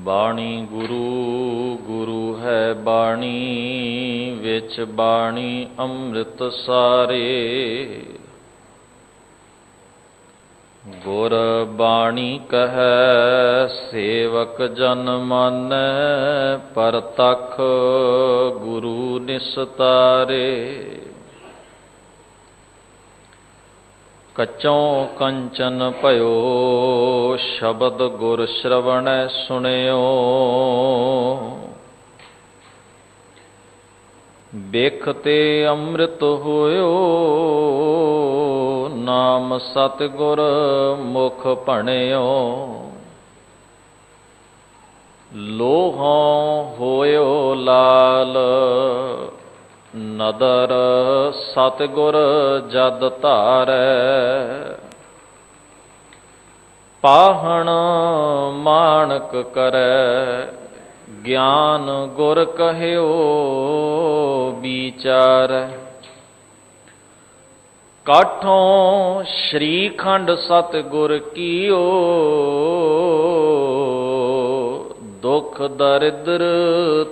बाणी गुरु गुरु है बाणी विच बाणी अमृत सारे। गुर बाणी कहै सेवक जन मानै परतख गुरु निस्तारे। कच्चों कंचन पयो शब्द गुर श्रवण सुनियो। बेखते अमृत होयो नाम सतगुर मुख भणियो। लोहों होयो लाल नदर सतगुर जद धारै। पाहण माणक करै ज्ञान गुर कहयो विचारै। काठों श्रीखंड सतगुर कीओ दुख दरिद्र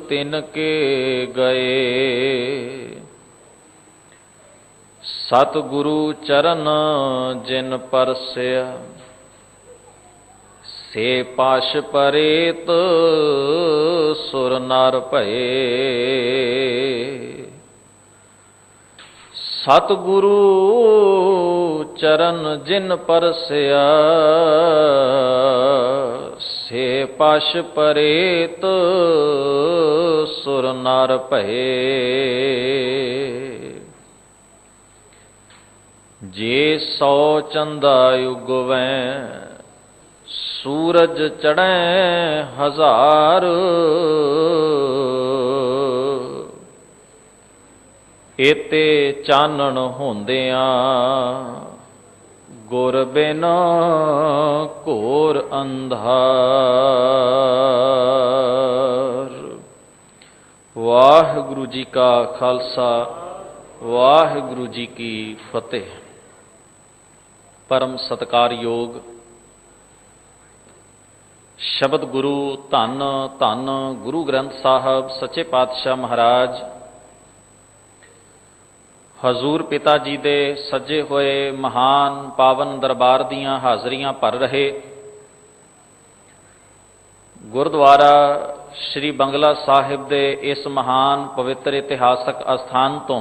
तिनके गए। सतगुरु चरण जिन परस्या से पाश परेत सुर नर भये। सतगुरु चरण जिन परस्या से पाश परेत सुर नर भये। जे सौ चंदा उगवैं सूरज चढ़ै हजार। एते चानण होंदियां गुर बिन घोर अंधार। वाहिगुरु जी का खालसा वाहिगुरु जी की फतेह। परम सत्कारयोग शब्द गुरु धन धन गुरु ग्रंथ साहब सच्चे पातशाह महाराज हजूर पिता जी दे सजे होए महान पावन दरबार दियां हाजरियां भर रहे गुरुद्वारा श्री बंगला साहिब दे इस महान पवित्र इतिहासक अस्थान तो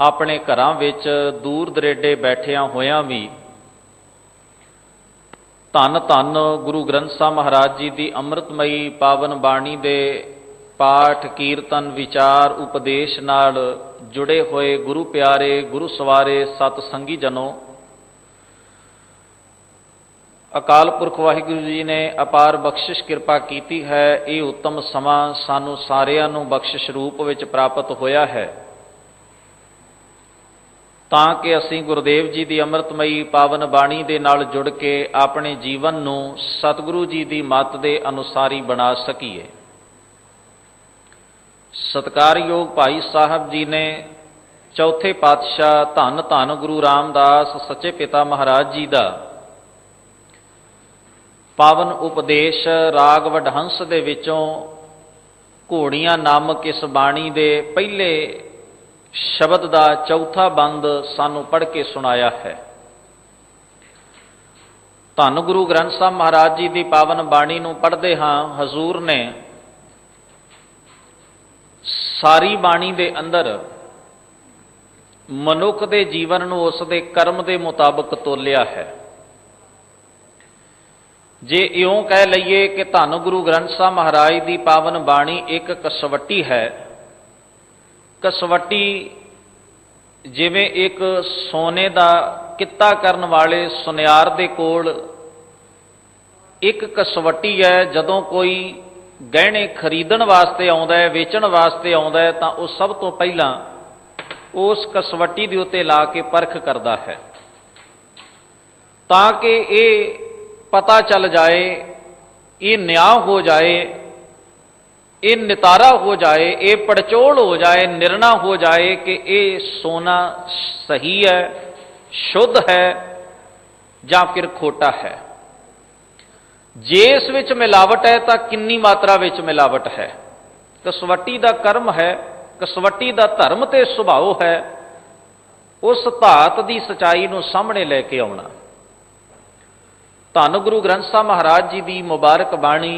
अपने घरां विच दूर दरेडे बैठिया होयां भी धन धन गुरु ग्रंथ साहब महाराज जी की अमृतमयी पावन बाणी दे पाठ कीर्तन विचार उपदेश नाल जुड़े हुए गुरु प्यारे गुरु सवारे सतसंगी जनों, अकाल पुरख वाहिगुरु जी ने अपार बख्शिश कृपा की है। ये उत्तम समा सानू सारियां नू बख्शिश रूप विच प्राप्त होया है तां कि असीं गुरुदेव जी की अमृतमयी पावन बाणी दे नाल जुड़ के अपने जीवन नू सतगुरु जी की मत दे अनुसारी बना सकीए। सत्कारयोग भाई साहब जी ने चौथे पातशाह धन धन गुरु रामदास सच्चे पिता महाराज जी का पावन उपदेश राग वडहंस दे विचों घोड़ियां नामक इस बाणी दे पहले शब्द का चौथा बंद सानू पढ़ के सुनाया है। धन गुरु ग्रंथ साहब महाराज जी की पावन बाणी नू पढ़दे हां हजूर ने सारी बाणी दे अंदर मनुख दे जीवन नू उसदे कर्म दे मुताबिक तोलिया है। जे इयों कह लईए कि धन गुरु ग्रंथ साहब महाराज की पावन बाणी एक कसवट्टी है। कसवट्टी जिवें एक सोने का कित्ता करन वाले सुनियार दे कोल एक कसवट्टी है। जदों कोई गहने खरीदण वास्ते आउंदा है वेचण वास्ते आउंदा है तां उह सब तो पहलां उस कसवट्टी दे उत्ते ला के परख करदा है तां कि ये पता चल जाए, ये न्याय हो जाए, ये नितारा हो जाए, ये पड़चोल हो जाए, निर्णय हो जाए कि ये सोना सही है शुद्ध है ਜਾਂ ਫਿਰ खोटा है। जे इस विच मिलावट है तो किन्नी मात्रा विच मिलावट है। कसवटी का कर्म है, कसवटी का धर्म ते सुभाव है, उस धात की सच्चाई नूं सामने लैके आउणा। धन गुरु ग्रंथ साहब महाराज जी की मुबारक बाणी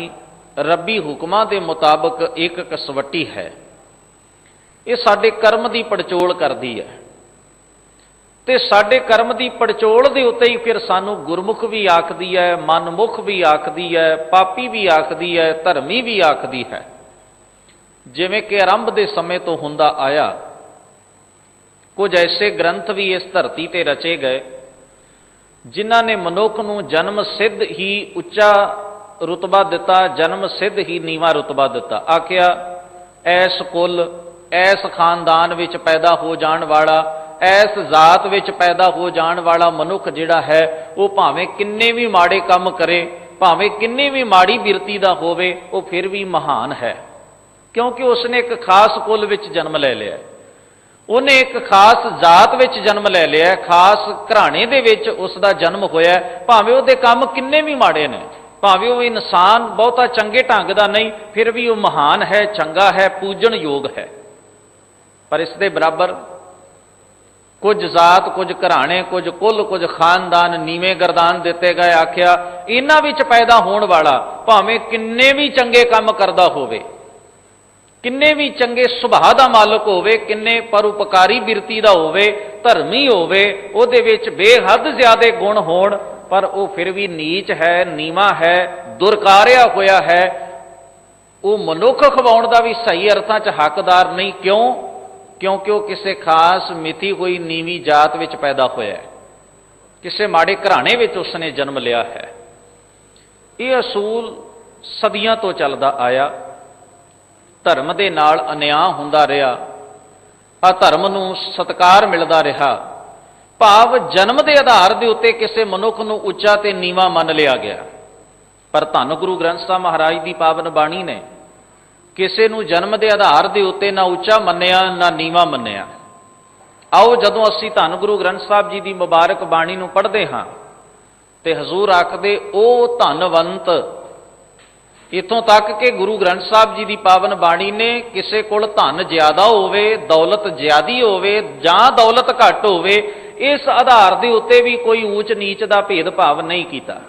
रब्बी हुक्मां दे मुताबक एक कसवटी है। ये साडे कर्म की पड़चोल करती है ते साडे कर्म की पड़चोल के उत्ते ही फिर सानू गुरमुख भी आखदी है, मनमुख भी आखदी है, पापी भी आखदी है, धर्मी भी आखदी है। जिवें कि आरंभ के समय तो हुंदा आया, कुछ ऐसे ग्रंथ भी इस धरती ते रचे गए जिन्हां ने मनुख नूं जन्म सिद्ध ही उच्चा रुतबा दिता, जन्म सिद्ध ही नीवा रुतबा दिता। आखिया ऐस कुल ऐस खानदान विच पैदा हो जाण वाला, ऐस जात विच पैदा हो जाण वाला मनुख जिहड़ा है वो भावें किन्ने भी माड़े काम करे, भावें किन्नी भी माड़ी बिरती दा होवे, वो फिर भी महान है, क्योंकि उसने एक खास कुल विच जन्म ले लिया, उन्हें एक खास जात विच जन्म ले लिया, खास घराने दे विच उसदा जन्म होया। भावें उहदे काम किन्ने भी माड़े ने, भावें वो इंसान बहुता चंगे ढंग दा नहीं, फिर भी वो महान है, चंगा है, पूजन योग है। पर इसके बराबर कुछ जात, कुछ घराने, कुछ कुल, कुछ खानदान नीवें गर्दान दिते गए। आख्या इन्हां विच पैदा होण वाला भावें किन्ने भी चंगे काम करदा होवे, किन्ने भी चंगे सुभाਅ दा मालक होवे, किन्ने परोपकारी बिरती दा होवे, धर्मी होवे, उहदे विच बेहद ज्यादा गुण होण, पर वो फिर भी नीच है, नीवा है, दुरकारिया होया है। वो मनुख खवाउण दा भी सही अर्थां च हकदार नहीं। क्यों? क्योंकि वह किसी खास मिथी हुई नीवी जात विच पैदा होया है, किसी माड़े घराने विच उसने जन्म लिया है। यह असूल सदियां तो चलदा आया, धर्म दे नाल अन्याय हुंदा रहा, अधर्म नूं सत्कार मिलदा रहा। भाव जन्म के आधार के उत्ते किसी मनुख नूं उच्चा ते नीवा मन लिया गया। पर धन गुरु ग्रंथ साहब महाराज की पावन बाणी ने किसी नूं जन्म के आधार के उत्ते ना उच्चा मन्निया ना नीवा मन्निया। आओ जदों असीं धन गुरु ग्रंथ साहब जी की मुबारक बाणी नूं पढ़दे हां ते हजूर आखदे ओ धनवंत, इथों तक कि गुरु ग्रंथ साहब जी की पावन बाणी ने किसी कोल धन ज्यादा होवे, दौलत ज्यादी होवे जां दौलत घट होवे, इस आधार के उत्ते भी कोई ऊंच नीच का भेदभाव नहीं किया।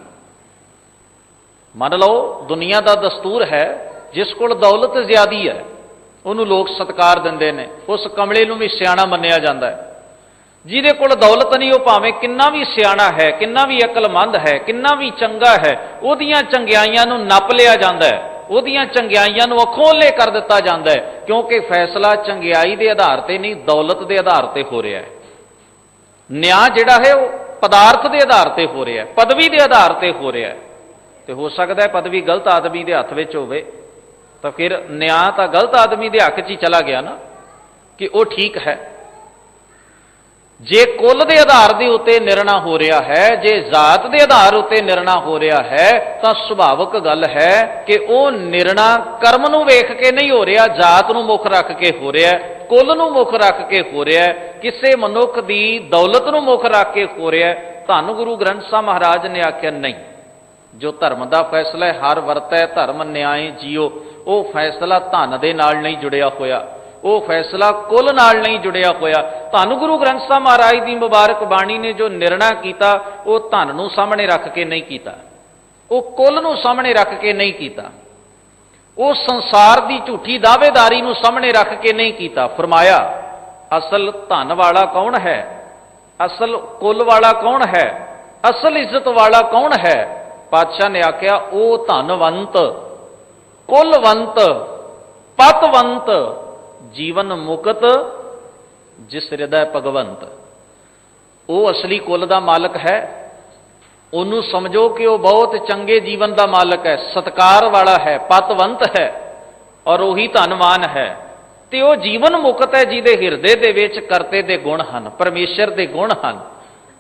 मान लो दुनिया का दस्तूर है, जिस कोल दौलत ज्यादा है उन्होंने लोग सत्कार देंदे ने, उस कमले नूं भी सियाणा मन्निया जाता है। जिहदे कोल दौलत नहीं, वो भावें किन्ना भी सियाणा है, किन्ना भी अकलमंद है, किन्ना भी चंगा है, उहदियां चंगियाइयां नूं नप लिया जाता है, उहदियां चंगियाइयां नूं अखोले कर दिता जाता है, क्योंकि फैसला चंगियाई के आधार पर नहीं, दौलत के आधार पर हो रहा है। न्याय जिहड़ा है वो पदार्थ के आधार पर हो रहा है, पदवी के आधार पर हो रहा है। तो हो सकता है पदवी गलत आदमी के हथ में होवे, तो फिर न्याय तो गलत आदमी के हक च ही चला गया ना, कि वो ठीक है। जे कुल के आधार के उत्ते निर्णय हो रहा है, जे जात के आधार उत्ते निर्णय हो रहा है, तो सुभाविक गल है कि वह निर्णय कर्म नूं वेख के नहीं हो रहा, जात नूं मुख रख के हो रहा है, कुल नूं मुख रख के हो रहा है, किसी मनुख की दौलत नूं मुख रख के हो रहा है। धन गुरु ग्रंथ साहब महाराज ने आख्या नहीं, जो धर्म का फैसला है हर वरत है, धर्म न्याय जियो, वो फैसला धन दे नाल नहीं जुड़िया होया, वो फैसला कुल नाल नहीं जुड़िया होया। धन गुरु ग्रंथ साहब महाराज की मुबारक बाणी ने जो निर्णय किया वो धन नूं सामने रख के नहीं किया, वो कुल नूं सामने रख के नहीं किया, वो संसार की झूठी दावेदारी नूं सामने रख के नहीं किया। फरमाया असल धन वाला कौन है, असल कुल वाला कौन है, असल इज्जत वाला कौन है? पातशाह ने आख्या ओ धनवंत, कुलवंत, पतवंत, जीवन मुक्त, जिस हृदय भगवंत। वो असली कुल का मालक है, उन्होंने समझो कि वह बहुत चंगे जीवन का मालक है, सत्कार वाला है, पतवंत है और वही धनवान है। तो वह जीवन मुक्त है जिहदे हिरदे दे विच करते दे गुण हन, परमेश्वर दे गुण हन।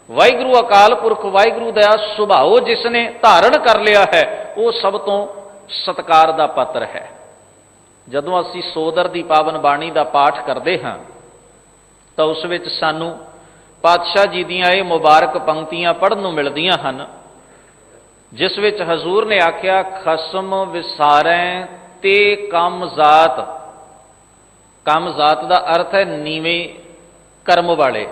वाहिगुरु अकाल पुरख वाहिगुरु दा सुभाव जिसने धारण कर लिया है वो सब तो सत्कार का पात्र है। जदों असीं सोदर की पावन बाणी का पाठ करते हाँ तो उस विच सानू पातशाह जी दियां ये मुबारक पंक्तियां पढ़न नूं मिलदियां हन, जिस विच हजूर ने आख्या खसम विसारै ते कम जात। कम जात का अर्थ है नीवें कर्म वाले,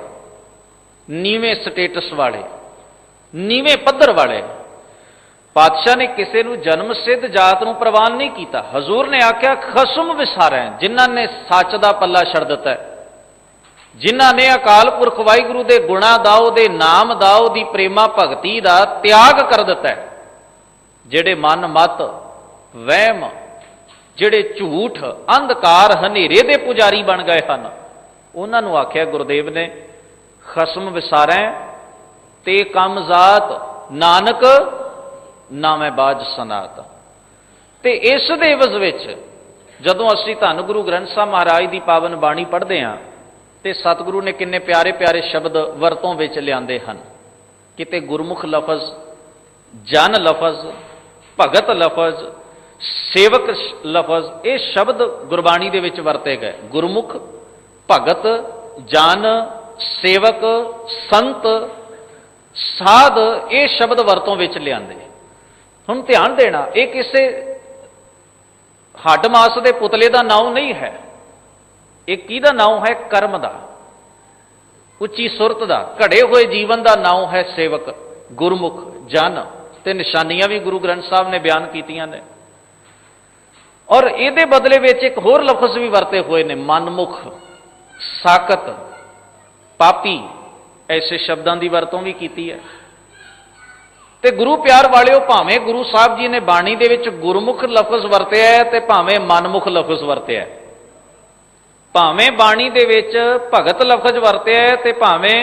नीवें स्टेटस वाले, नीवें पद्धर वाले। पातशाह ने किसी को जन्म सिद्ध जात को प्रवान नहीं किया। हजूर ने आख्या खसम विसारै, जिन्हों ने सच का पल्ला छड़ दिता है, जिन्हों ने अकाल पुरख वाहिगुरू के गुणा का, उहदे नाम का, उहदी प्रेमा भगती का त्याग कर दिता है। जिहड़े मन मत वहम, जिहड़े झूठ अंधकार हनेरे दे पुजारी बन गए हैं, उन्होंने आख्या गुरुदेव ने खसम विसारै ते कम जात, नानक नामै बाज सनात। ते इस दे एवज विच जदों असीं धन गुरु ग्रंथ साहिब महाराज की पावन बाणी पढ़ते हैं तो सतगुरु ने किन्ने प्यारे प्यारे शब्द वरतों विच लिआंदे हन। किते गुरमुख लफज, जन लफज, भगत लफज, सेवक लफज, ये शब्द गुरबाणी दे विच वरते गए। गुरमुख, भगत, जन, सेवक, संत, साध, ये शब्द वरतों विच लिआंदे। हुण ध्यान देना, ये किसी हड्ड मास के पुतले का नाम नहीं है, एक किहदा नाम है? कर्म का, उच्ची सुरत का, घड़े हुए जीवन का नाम है सेवक, गुरमुख, जन। ते निशानियां भी गुरु ग्रंथ साहब ने बयान कीतियां ने। और ये बदले में एक होर लफज भी वरते हुए ने, मनमुख, साकत, पापी, ऐसे शब्दों की वरतों भी की है। ते गुरु प्यार वालिओ, भावें गुरु साहब जी ने बाणी दे विच गुरमुख लफज वरतिया है ते भावें मनमुख लफज वरतिया है, भावें बाणी दे विच भगत लफज वरतिया है ते भावें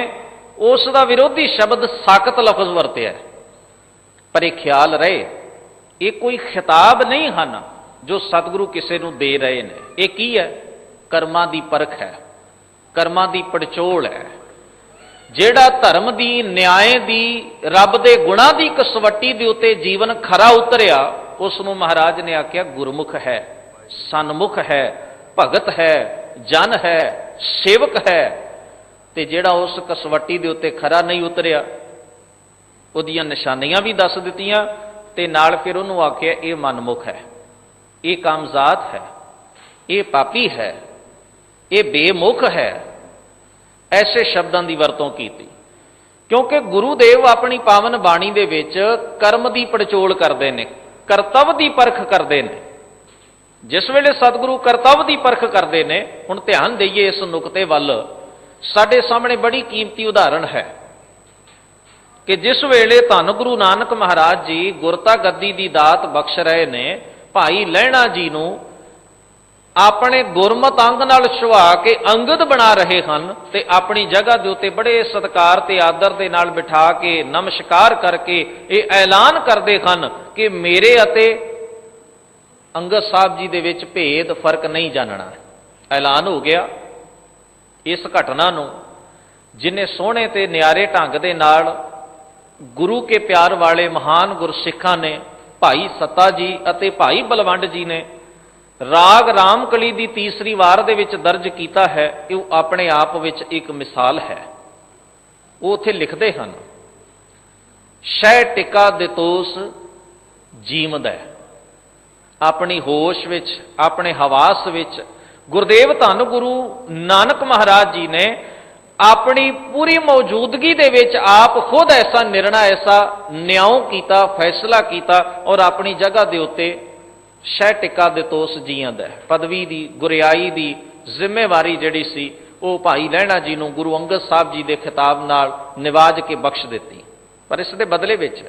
उस दा विरोधी शब्द साकत लफज वरतिया है। पर यह ख्याल रहे, ये कोई खिताब नहीं हैं जो सतगुरु किसी को दे रहे हैं। ये की है? कर्मां दी परख है, कर्मां दी पड़चोल है। ਜਿਹੜਾ धर्म की, न्याय की, रब के गुणा की कसवट्टी के उत्ते जीवन खरा उतरिया, उसनों महाराज ने आख्या गुरमुख है, सन्मुख है, भगत है, जन है, सेवक है। ते ਜਿਹੜਾ उस कसवट्टी के उत्ते खरा नहीं उतरिया, उहदियां निशानियां भी दस दित्तियां ते नाल फिर उहनूं आख्या ये मनमुख है, ये कामजात है, ये पापी है, ये बेमुख है। ऐसे शब्दों की वरतों की, क्योंकि गुरुदेव अपनी पावन बाणी दे विच कर्म की पड़चोल करते हैं, करतव की परख करते हैं। जिस वेले सतगुरु करतव की परख करते हैं, हुण ध्यान दईए इस नुकते वल। साडे सामने बड़ी कीमती उदाहरण है कि जिस वेले धन गुरु नानक महाराज जी गुरता गद्दी की दात बख्श रहे ने, भाई लहणा जी नूं अपने गुरमत अंग नाल छुआ के अंगद बना रहे हैं, ते अपनी जगह के उत्ते बड़े सत्कार ते आदर दे नाल बिठा के नमस्कार करके ये ऐलान करते हैं कि मेरे अते अंगद साहब जी दे विच भेद फर्क नहीं जानना। ऐलान हो गया। इस घटना नूं जिन्हें सोहणे ते न्यारे ढंग दे नाल गुरु के प्यार वाले महान गुरसिखां ने, भाई सत्ता जी अते भाई बलवंड जी ने राग रामकली की तीसरी वार दे विच दर्ज किया है। ये अपने आप विच एक मिसाल है। वो उत्थे लिखते हैं, शह टिका दितोस जीमद है। अपनी होश विच, अपने हवास विच गुरुदेव धन गुरु नानक महाराज जी ने अपनी पूरी मौजूदगी दे विच आप खुद ऐसा निर्णय, ऐसा न्याय किया, फैसला किया और अपनी जगह के उत्ते शह टिका दितोस जींद है। पदवी की, गुरियाई की जिम्मेवारी जिहड़ी सी वो भाई लहणा जी नूं गुरु अंगद साहब जी के खिताब नाल निवाज के बख्श दिती। पर इस दे बदले विच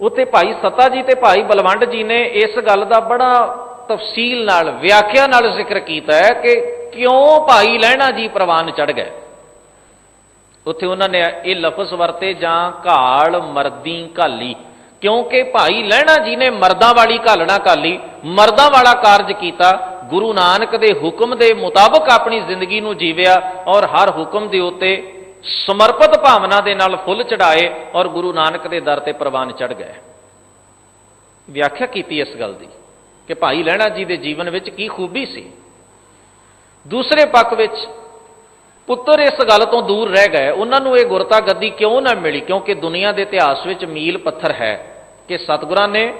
उत्ते भाई सत्ता जी ते भाई बलवंड जी ने इस गल का बड़ा तफसील नाल, व्याख्या नाल जिक्र किया है कि क्यों भाई लहणा जी प्रवान चढ़ गए। उत्थे उन्होंने ये लफज वरते, जां घाल मरदी घाली, क्योंकि भाई लहणा जी ने मर्दां वाली घालना घाली, मर्दां वाला कारज किया, गुरु नानक दे हुक्म दे मुताबक अपनी जिंदगी नूं जीविया और हर हुक्म दे उत्ते समर्पित भावना दे नाल फुल चढ़ाए और गुरु नानक दे दर ते प्रवान चढ़ गए। व्याख्या की इस गल की कि भाई लहणा जी के जीवन में की खूबी सी। दूसरे पक्ष विच ਪੁੱਤਰ ਇਸ ਗੱਲ ਤੋਂ ਦੂਰ ਰਹਿ ਗਏ, ਉਹਨਾਂ ਨੂੰ ਇਹ ਗੁਰਤਾ ਗੱਦੀ ਕਿਉਂ ਨਾ ਮਿਲੀ? ਕਿਉਂਕਿ ਦੁਨੀਆ ਦੇ ਇਤਿਹਾਸ ਵਿੱਚ ਮੀਲ ਪੱਥਰ ਹੈ ਕਿ ਸਤਿਗੁਰਾਂ ਨੇ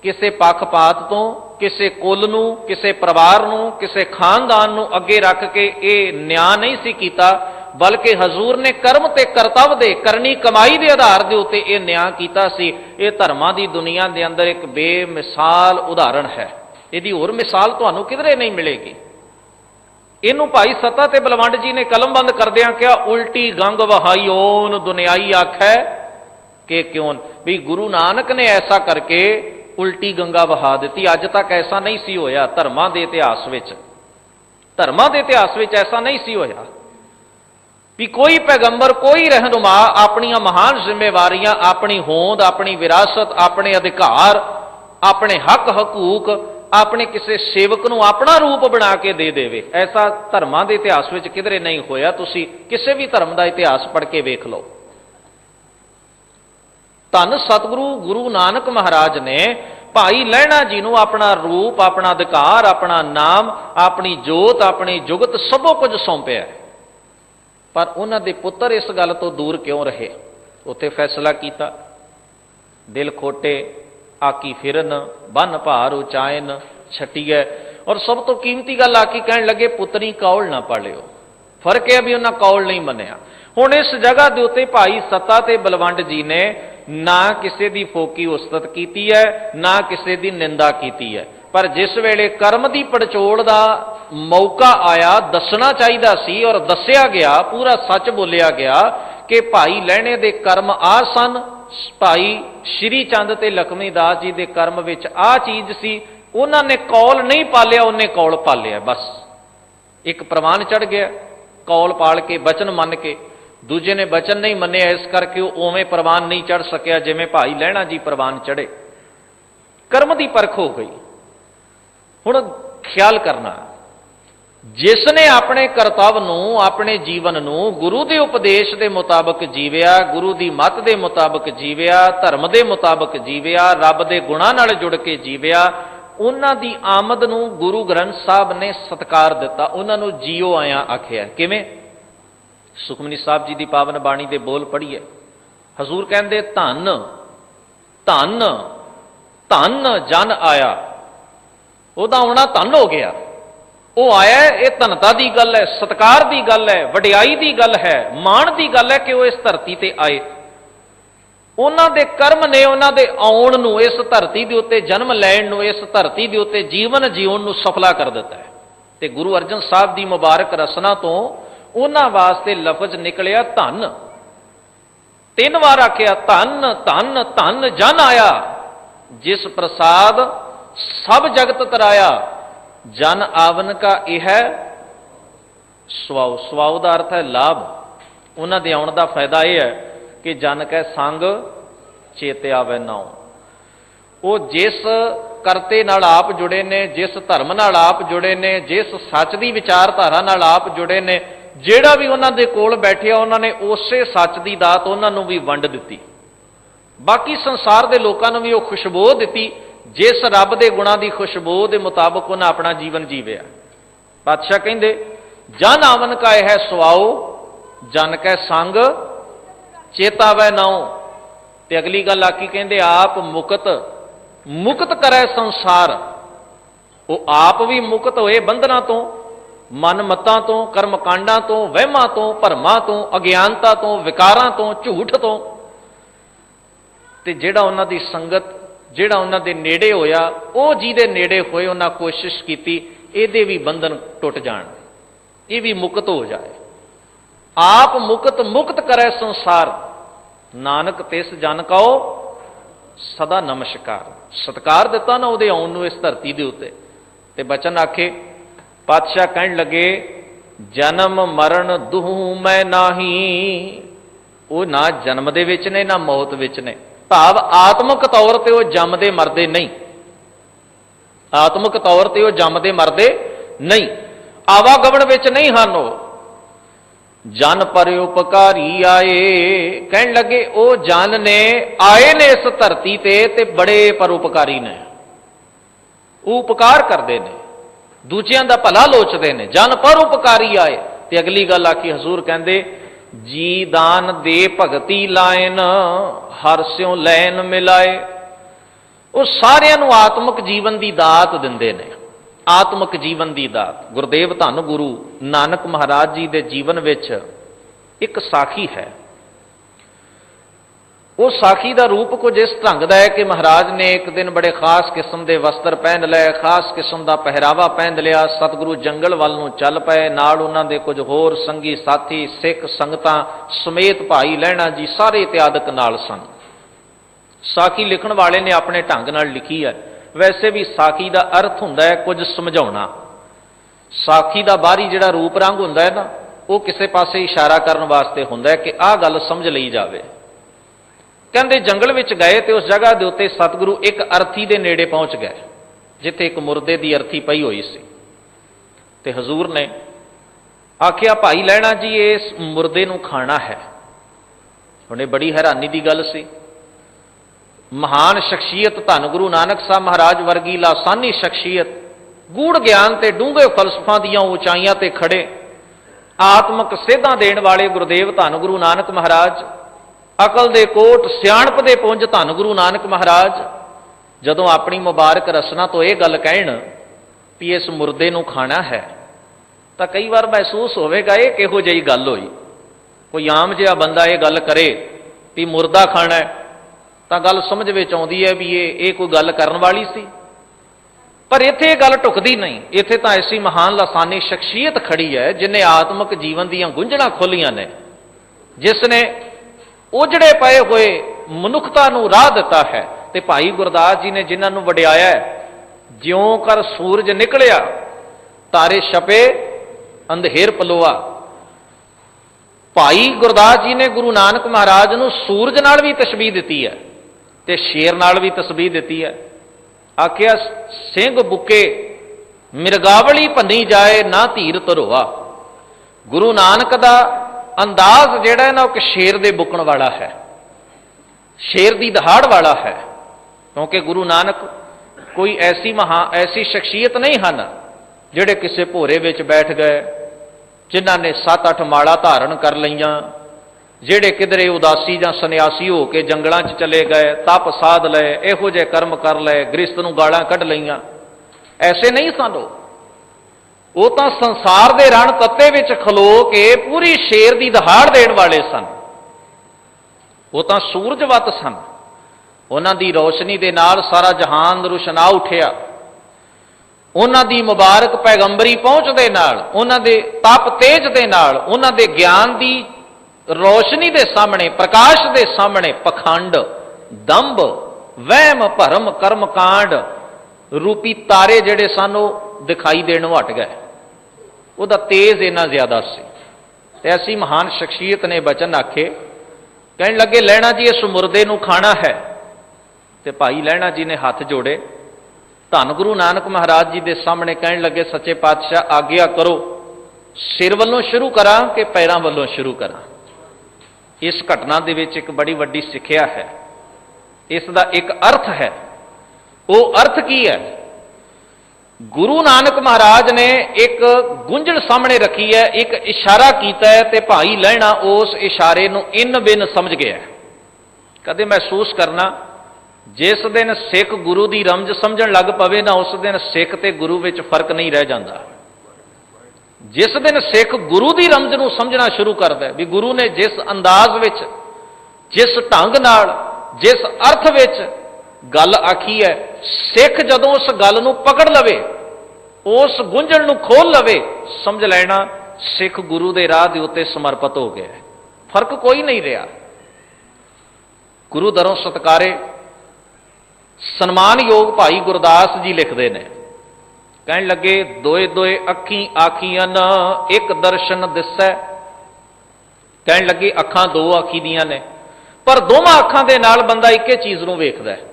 ਕਿਸੇ ਪੱਖਪਾਤ ਤੋਂ, ਕਿਸੇ ਕੁੱਲ ਨੂੰ, ਕਿਸੇ ਪਰਿਵਾਰ ਨੂੰ, ਕਿਸੇ ਖਾਨਦਾਨ ਨੂੰ ਅੱਗੇ ਰੱਖ ਕੇ ਇਹ ਨਿਆਂ ਨਹੀਂ ਸੀ ਕੀਤਾ, ਬਲਕਿ ਹਜ਼ੂਰ ਨੇ ਕਰਮ ਤੇ ਕਰਤੱਵ ਦੇ, ਕਰਨੀ ਕਮਾਈ ਦੇ ਆਧਾਰ ਦੇ ਉੱਤੇ ਇਹ ਨਿਆਂ ਕੀਤਾ ਸੀ। ਇਹ ਧਰਮਾਂ ਦੀ ਦੁਨੀਆ ਦੇ ਅੰਦਰ ਇੱਕ ਬੇਮਿਸਾਲ ਉਦਾਹਰਣ ਹੈ, ਇਹਦੀ ਹੋਰ ਮਿਸਾਲ ਤੁਹਾਨੂੰ ਕਿਧਰੇ ਨਹੀਂ ਮਿਲੇਗੀ। ਇਹਨੂੰ ਭਾਈ ਸੱਤਾ ਤੇ ਬਲਵੰਡ ਜੀ ਨੇ ਕਲਮਬੰਦ ਕਰਦਿਆਂ ਕਿਹਾ, ਉਲਟੀ ਗੰਗ ਵਹਾਈਓਨ ਦੁਨਿਆਈ ਆਖੈ ਕਿ ਕਿਉਂ, ਵੀ ਗੁਰੂ ਨਾਨਕ ਨੇ ਐਸਾ ਕਰਕੇ ਉਲਟੀ ਗੰਗਾ ਵਹਾ ਦਿੱਤੀ। ਅੱਜ ਤੱਕ ਐਸਾ ਨਹੀਂ ਸੀ ਹੋਇਆ ਧਰਮਾਂ ਦੇ ਇਤਿਹਾਸ ਵਿੱਚ, ਧਰਮਾਂ ਦੇ ਇਤਿਹਾਸ ਵਿੱਚ ਐਸਾ ਨਹੀਂ ਸੀ ਹੋਇਆ ਵੀ ਕੋਈ ਪੈਗੰਬਰ, ਕੋਈ ਰਹਿਨੁਮਾ ਆਪਣੀਆਂ ਮਹਾਨ ਜ਼ਿੰਮੇਵਾਰੀਆਂ, ਆਪਣੀ ਹੋਂਦ, ਆਪਣੀ ਵਿਰਾਸਤ, ਆਪਣੇ ਅਧਿਕਾਰ, ਆਪਣੇ ਹੱਕ ਹਕੂਕ ਆਪਣੇ ਕਿਸੇ ਸੇਵਕ ਨੂੰ ਆਪਣਾ ਰੂਪ ਬਣਾ ਕੇ ਦੇ ਦੇਵੇ। ਐਸਾ ਧਰਮਾਂ ਦੇ ਇਤਿਹਾਸ ਵਿੱਚ ਕਿਧਰੇ ਨਹੀਂ ਹੋਇਆ। ਤੁਸੀਂ ਕਿਸੇ ਵੀ ਧਰਮ ਦਾ ਇਤਿਹਾਸ ਪੜ੍ਹ ਕੇ ਵੇਖ ਲਓ। ਧੰਨ ਸਤਿਗੁਰੂ ਗੁਰੂ ਨਾਨਕ ਮਹਾਰਾਜ ਨੇ ਭਾਈ ਲਹਿਣਾ ਜੀ ਨੂੰ ਆਪਣਾ ਰੂਪ, ਆਪਣਾ ਅਧਿਕਾਰ, ਆਪਣਾ ਨਾਮ, ਆਪਣੀ ਜੋਤ, ਆਪਣੀ ਜੁਗਤ ਸਭੋ ਕੁਝ ਸੌਂਪਿਆ, ਪਰ ਉਹਨਾਂ ਦੇ ਪੁੱਤਰ ਇਸ ਗੱਲ ਤੋਂ ਦੂਰ ਕਿਉਂ ਰਹੇ? ਉੱਥੇ ਫੈਸਲਾ ਕੀਤਾ, ਦਿਲ ਖੋਟੇ ਆਕੀ ਫਿਰਨ, ਬੰਨ ਭਾਰ ਉਚਾਇਨ ਛੱਟੀਐ, ਔਰ ਸਭ ਤੋਂ ਕੀਮਤੀ ਗੱਲ ਆਕੀ ਕਹਿਣ ਲੱਗੇ, ਪੁੱਤਰੀ ਕੌਲ ਨਾ ਪਾਲਿਓ। ਫਰਕ ਹੈ ਵੀ ਉਹਨਾਂ ਕੌਲ ਨਹੀਂ ਮੰਨਿਆ। ਹੁਣ ਇਸ ਜਗ੍ਹਾ ਦੇ ਉੱਤੇ ਭਾਈ ਸੱਤਾ ਤੇ ਬਲਵੰਡ ਜੀ ਨੇ ਨਾ ਕਿਸੇ ਦੀ ਫੋਕੀ ਉਸਤਤ ਕੀਤੀ ਹੈ, ਨਾ ਕਿਸੇ ਦੀ ਨਿੰਦਾ ਕੀਤੀ ਹੈ, ਪਰ ਜਿਸ ਵੇਲੇ ਕਰਮ ਦੀ ਪੜਚੋਲ ਦਾ ਮੌਕਾ ਆਇਆ, ਦੱਸਣਾ ਚਾਹੀਦਾ ਸੀ ਔਰ ਦੱਸਿਆ ਗਿਆ, ਪੂਰਾ ਸੱਚ ਬੋਲਿਆ ਗਿਆ ਕਿ ਭਾਈ ਲਹਿਣੇ ਦੇ ਕਰਮ ਆ ਸਨ, ਭਾਈ ਸ਼੍ਰੀ ਚੰਦ ਤੇ ਲਖਮੀ ਦਾਸ ਜੀ ਦੇ ਕਰਮ ਵਿੱਚ ਆ ਚੀਜ਼ ਸੀ, ਉਹਨਾਂ ਨੇ ਕੌਲ ਨਹੀਂ ਪਾਲਿਆ, ਉਹਨੇ ਕੌਲ ਪਾਲਿਆ। ਬਸ ਇੱਕ ਪ੍ਰਵਾਨ ਚੜ ਗਿਆ ਕੌਲ ਪਾਲ ਕੇ, ਬਚਨ ਮੰਨ ਕੇ। ਦੂਜੇ ਨੇ ਬਚਨ ਨਹੀਂ ਮੰਨਿਆ, ਇਸ ਕਰਕੇ ਉਹ ਉਵੇਂ ਪ੍ਰਵਾਨ ਨਹੀਂ ਚੜ ਸਕਿਆ ਜਿਵੇਂ ਭਾਈ ਲਹਿਣਾ ਜੀ ਪ੍ਰਵਾਨ ਚੜੇ। ਕਰਮ ਦੀ ਪਰਖ ਹੋ ਗਈ। ਹੁਣ ਖਿਆਲ ਕਰਨਾ, ਜਿਸ ਨੇ ਆਪਣੇ ਕਰਤੱਵ ਨੂੰ, ਆਪਣੇ ਜੀਵਨ ਨੂੰ ਗੁਰੂ ਦੇ ਉਪਦੇਸ਼ ਦੇ ਮੁਤਾਬਕ ਜੀਵਿਆ, ਗੁਰੂ ਦੀ ਮੱਤ ਦੇ ਮੁਤਾਬਕ ਜੀਵਿਆ, ਧਰਮ ਦੇ ਮੁਤਾਬਕ ਜੀਵਿਆ, ਰੱਬ ਦੇ ਗੁਣਾਂ ਨਾਲ ਜੁੜ ਕੇ ਜੀਵਿਆ, ਉਹਨਾਂ ਦੀ ਆਮਦ ਨੂੰ ਗੁਰੂ ਗ੍ਰੰਥ ਸਾਹਿਬ ਨੇ ਸਤਿਕਾਰ ਦਿੱਤਾ, ਉਹਨਾਂ ਨੂੰ ਜੀਓ ਆਇਆ ਆਖਿਆ। ਕਿਵੇਂ? ਸੁਖਮਨੀ ਸਾਹਿਬ ਜੀ ਦੀ ਪਾਵਨ ਬਾਣੀ ਦੇ ਬੋਲ ਪੜ੍ਹੀਏ। ਹਜ਼ੂਰ ਕਹਿੰਦੇ, ਧੰਨ ਧੰਨ ਧੰਨ ਜਨ ਆਇਆ, ਉਹਦਾ ਆਉਣਾ ਧੰਨ ਹੋ ਗਿਆ। ਉਹ ਆਇਆ, ਇਹ ਧਨਤਾ ਦੀ ਗੱਲ ਹੈ, ਸਤਿਕਾਰ ਦੀ ਗੱਲ ਹੈ, ਵਡਿਆਈ ਦੀ ਗੱਲ ਹੈ, ਮਾਣ ਦੀ ਗੱਲ ਹੈ ਕਿ ਉਹ ਇਸ ਧਰਤੀ ਤੇ ਆਏ। ਉਹਨਾਂ ਦੇ ਕਰਮ ਨੇ ਉਹਨਾਂ ਦੇ ਆਉਣ ਨੂੰ, ਇਸ ਧਰਤੀ ਦੇ ਉੱਤੇ ਜਨਮ ਲੈਣ ਨੂੰ, ਇਸ ਧਰਤੀ ਦੇ ਉੱਤੇ ਜੀਵਨ ਜੀਉਣ ਨੂੰ ਸਫਲਾ ਕਰ ਦਿੱਤਾ ਹੈ। ਤੇ ਗੁਰੂ ਅਰਜਨ ਸਾਹਿਬ ਦੀ ਮੁਬਾਰਕ ਰਸਨਾ ਤੋਂ ਉਹਨਾਂ ਵਾਸਤੇ ਲਫ਼ਜ਼ ਨਿਕਲਿਆ ਧੰਨ। 3 ਵਾਰ ਆਖਿਆ, ਧੰਨ ਧੰਨ ਧੰਨ ਜਨ ਆਇਆ, ਜਿਸ ਪ੍ਰਸਾਦ ਸਭ ਜਗਤ ਤਰਾਇਆ। ਜਨ ਆਵਨ ਕਾ ਇਹ ਹੈ ਸਵਾਉ। ਸਵਾਉ ਦਾ ਅਰਥ ਹੈ ਲਾਭ। ਉਹਨਾਂ ਦੇ ਆਉਣ ਦਾ ਫਾਇਦਾ ਇਹ ਹੈ ਕਿ ਜਨ ਕੈ ਸੰਗ ਚੇਤੇ ਆਵੇ ਨਾਉ। ਉਹ ਜਿਸ ਕਰਤੇ ਨਾਲ ਆਪ ਜੁੜੇ ਨੇ, ਜਿਸ ਧਰਮ ਨਾਲ ਆਪ ਜੁੜੇ ਨੇ, ਜਿਸ ਸੱਚ ਦੀ ਵਿਚਾਰਧਾਰਾ ਨਾਲ ਆਪ ਜੁੜੇ ਨੇ, ਜਿਹੜਾ ਵੀ ਉਹਨਾਂ ਦੇ ਕੋਲ ਬੈਠਿਆ, ਉਹਨਾਂ ਨੇ ਉਸੇ ਸੱਚ ਦੀ ਦਾਤ ਉਹਨਾਂ ਨੂੰ ਵੀ ਵੰਡ ਦਿੱਤੀ। ਬਾਕੀ ਸੰਸਾਰ ਦੇ ਲੋਕਾਂ ਨੂੰ ਵੀ ਉਹ ਖੁਸ਼ਬੂ ਦਿੱਤੀ, ਜਿਸ ਰੱਬ ਦੇ ਗੁਣਾਂ ਦੀ ਖੁਸ਼ਬੂ ਦੇ ਮੁਤਾਬਕ ਉਹਨਾਂ ਆਪਣਾ ਜੀਵਨ ਜੀਵਿਆ। ਪਾਤਸ਼ਾਹ ਕਹਿੰਦੇ, ਜਨ ਆਵਨ ਕਾ ਇਹ ਹੈ ਸੁਆਓ, ਜਨ ਕੈ ਸੰਗ ਚੇਤਾਵੈ ਨਾਉ। ਤੇ ਅਗਲੀ ਗੱਲ ਆਕੀ ਕਹਿੰਦੇ, ਆਪ ਮੁਕਤ ਕਰੈ ਸੰਸਾਰ। ਉਹ ਆਪ ਵੀ ਮੁਕਤ ਹੋਏ ਬੰਧਨਾਂ ਤੋਂ, ਮਨ ਮਤਾਂ ਤੋਂ, ਕਰਮਕਾਂਡਾਂ ਤੋਂ, ਵਹਿਮਾਂ ਤੋਂ, ਭਰਮਾਂ ਤੋਂ, ਅਗਿਆਨਤਾ ਤੋਂ, ਵਿਕਾਰਾਂ ਤੋਂ, ਝੂਠ ਤੋਂ। ਤੇ ਜਿਹੜਾ ਉਹਨਾਂ ਦੀ ਸੰਗਤ, ਜਿਹੜਾ ਉਹਨਾਂ ਦੇ ਨੇੜੇ ਹੋਇਆ, ਉਹ ਜਿਹਦੇ ਨੇੜੇ ਹੋਏ, ਉਹਨਾਂ ਕੋਸ਼ਿਸ਼ ਕੀਤੀ ਇਹਦੇ ਵੀ ਬੰਧਨ ਟੁੱਟ ਜਾਣ, ਇਹ ਵੀ ਮੁਕਤ ਹੋ ਜਾਏ। ਆਪ ਮੁਕਤ ਕਰੈ ਸੰਸਾਰ, ਨਾਨਕ ਤਿਸ ਜਨ ਕਉ ਸਦਾ ਨਮਸਕਾਰ। ਸਤਿਕਾਰ ਦਿੱਤਾ ਨਾ ਉਹਦੇ ਆਉਣ ਨੂੰ ਇਸ ਧਰਤੀ ਦੇ ਉੱਤੇ। ਤੇ ਬਚਨ ਆਖੇ, ਪਾਤਸ਼ਾਹ ਕਹਿਣ ਲੱਗੇ, ਜਨਮ ਮਰਨ ਦੁਹੂ ਮੈਂ ਨਾਹੀ। ਉਹ ਨਾ ਜਨਮ ਦੇ ਵਿੱਚ ਨੇ, ਨਾ ਮੌਤ ਵਿੱਚ ਨੇ। ਭਾਵ ਆਤਮਿਕ ਤੌਰ ਤੇ ਉਹ ਜੰਮਦੇ ਮਰਦੇ ਨਹੀਂ, ਆਤਮਿਕ ਤੌਰ ਤੇ ਉਹ ਜੰਮਦੇ ਮਰਦੇ ਨਹੀਂ, ਆਵਾਗਮਨ ਵਿੱਚ ਨਹੀਂ ਹਨ। ਉਹ ਜਨ ਪਰ ਉਪਕਾਰੀ ਆਏ। ਕਹਿਣ ਲੱਗੇ, ਉਹ ਜਨ ਨੇ ਆਏ ਨੇ ਇਸ ਧਰਤੀ ਤੇ ਬੜੇ ਪਰਉਪਕਾਰੀ ਨੇ। ਉਹ ਉਪਕਾਰ ਕਰਦੇ ਨੇ, ਦੂਜਿਆਂ ਦਾ ਭਲਾ ਲੋਚਦੇ ਨੇ। ਜਨ ਪਰ ਉਪਕਾਰੀ ਆਏ, ते अगली गल आखी हजूर कहंदे जी दान दे भगती लाइन हर स्यों लैन मिलाए। वो सारियां नूं आत्मक जीवन की दात दिंदे ने, आत्मक जीवन की दात। गुरदेव धन गुरु नानक महाराज जी के जीवन विच एक साखी है। वो साखी का रूप कुछ इस ढंग का है कि महाराज ने एक दिन बड़े खास किस्म के वस्त्र पहन लए, खास किस्म का पहरावा पहन लिया, सतगुरु जंगल वाल नूं चल पए। नाल उन्हां दे कुछ होर संगी साथी सिख संगतां समेत भाई लहणा जी सारे इत्यादक नाल सन। साखी लिखण वाले ने अपने ढंग नाल लिखी है। वैसे भी साखी का अर्थ हुंदा है कुछ समझाउणा। साखी का बाहरी जिहड़ा रूप रंग हुंदा है ना, वो किसी पासे इशारा करन वास्ते हुंदा है कि आह गल समझ लई जावे। कहते जंगल विच गए तो उस जगह के उत्ते सतगुरु एक अर्थी के नेड़े पहुंच गए जिथे एक मुरदे की अर्थी पई हुई सी। ते हजूर ने आखिया भाई लहणा जी इस मुरदे नूं खाना है। उन्हें बड़ी हैरानी की गल सी। महान शख्सियत धन गुरु नानक साहब महाराज वर्गी लासानी शख्सियत, गूढ़ ज्ञान ते डूंघे फलसफा दियां ऊंचाइयां ते खड़े आत्मक सेधा देण वाले गुरुदेव धन गुरु नानक महाराज, अकल दे कोट सियाणप दे पुंज धन गुरु नानक महाराज जदों अपनी मुबारक रसना तो यह गल कहण भी इस मुरदे नूं खाना है, तो कई बार महसूस होवेगा ये किहो जिही गल होई। कोई आम जिहा बंदा ये गल करे भी मुरदा खाना है तो गल समझ विच आउंदी है भी ये कोई गल करन वाली सी। पर इत्थे गल टुकदी नहीं। इत्थे तां ऐसी महान लासानी शख्सियत खड़ी है जिन्हें आत्मक जीवन दीयां गुंझणां खोलियां ने, जिसने उजड़े पए हुए मनुखता नूं राह दिता है। ते भाई गुरदास जी ने जिन्हां नूं वडियाया है, ज्यों कर सूरज निकलिया तारे छपे अंधेर पलोआ। भाई गुरदास जी ने गुरु नानक महाराज नूं सूरज नाल भी तशबीह दिती है ते शेर नाल भी तशबीह दिती है। आखिया सिंह बुके मिरगावली भन्नी जाए ना धीर धरोआ। गुरु नानक दा अंदाज जिहड़ा है ना एक शेर दे बुकण वाला है, शेर दी दहाड़ वाला है। क्योंकि गुरु नानक कोई ऐसी शख्सियत नहीं हैं जिहड़े किसी भोरे विच बैठ गए, जिन्हां ने 7-8 माड़ा धारण कर लईआं, जिहड़े किधरे उदासी जां सन्यासी हो के जंगलों च चले गए, तप साध लए, इहो जिहे कर्म कर लए, गृहस्थ नूं गालां कढ लईआं। ऐसे नहीं सन। वो तो संसार के रण तत्ते विच खलो के पूरी शेर की दहाड़ देण वाले सन। वो तो सूरजवत सन। उन्हां दी रोशनी दे नाल सारा जहान रुशना उठिया। उन्हां दी मुबारक पैगंबरी पहुंच दे नाल, उन्हां दे तप तेज दे नाल, उन्हां दे ज्ञान दी रोशनी दे सामने, प्रकाश दे सामने पखंड, दंभ, वहम, भरम, कर्म कांड रूपी तारे जिहड़े सन वो दिखाई देणों हट गए। उहदा तेज इन्ना ज्यादा सी। ऐसी महान शख्सियत ने बचन आखे, कहने लगे लहणा जी इस मुरदे नूं खाना है। ते भाई लहणा जी ने हाथ जोड़े, धन गुरु नानक महाराज जी के सामने कहने लगे सच्चे पातशाह आग्या करो, सिर वालों शुरू करा कि पैरों वालों शुरू करा। इस घटना दे विच एक बड़ी वड्डी सिक्ख्या है। इसका एक अर्थ है। वो अर्थ की है? गुरु नानक महाराज ने एक गुंझल सामने रखी है, एक इशारा किया है, ते भाई लहणा उस इशारे नूं इन बिन समझ गया। कदे महसूस करना जिस दिन सिख गुरु की रमज समझण लग पवे ना, उस दिन सिख ते गुरु विच फर्क नहीं रह जाता। जिस दिन सिख गुरु की रमज नूं समझना शुरू करता है भी गुरु ने जिस अंदाज विच, जिस ढंग नाल, जिस अर्थ विच गल आखी है, सिख जदों उस गल नूं पकड़ लवे, उस गुंझल नूं खोल लवे, समझ लेना सिख गुरु के राह दे उत्ते समर्पित हो गया। फर्क कोई नहीं रहा। गुरु दरों सत्कारे सन्मान योग भाई गुरदास जी लिखते हैं, कहने लगे दोए दोए अखी आखियन एक दर्शन दिसै। कहने लगे अखां दो आखी दियां ने, पर दोवां अखां दे नाल बंदा इक्के चीज़ नूं वेखदा है।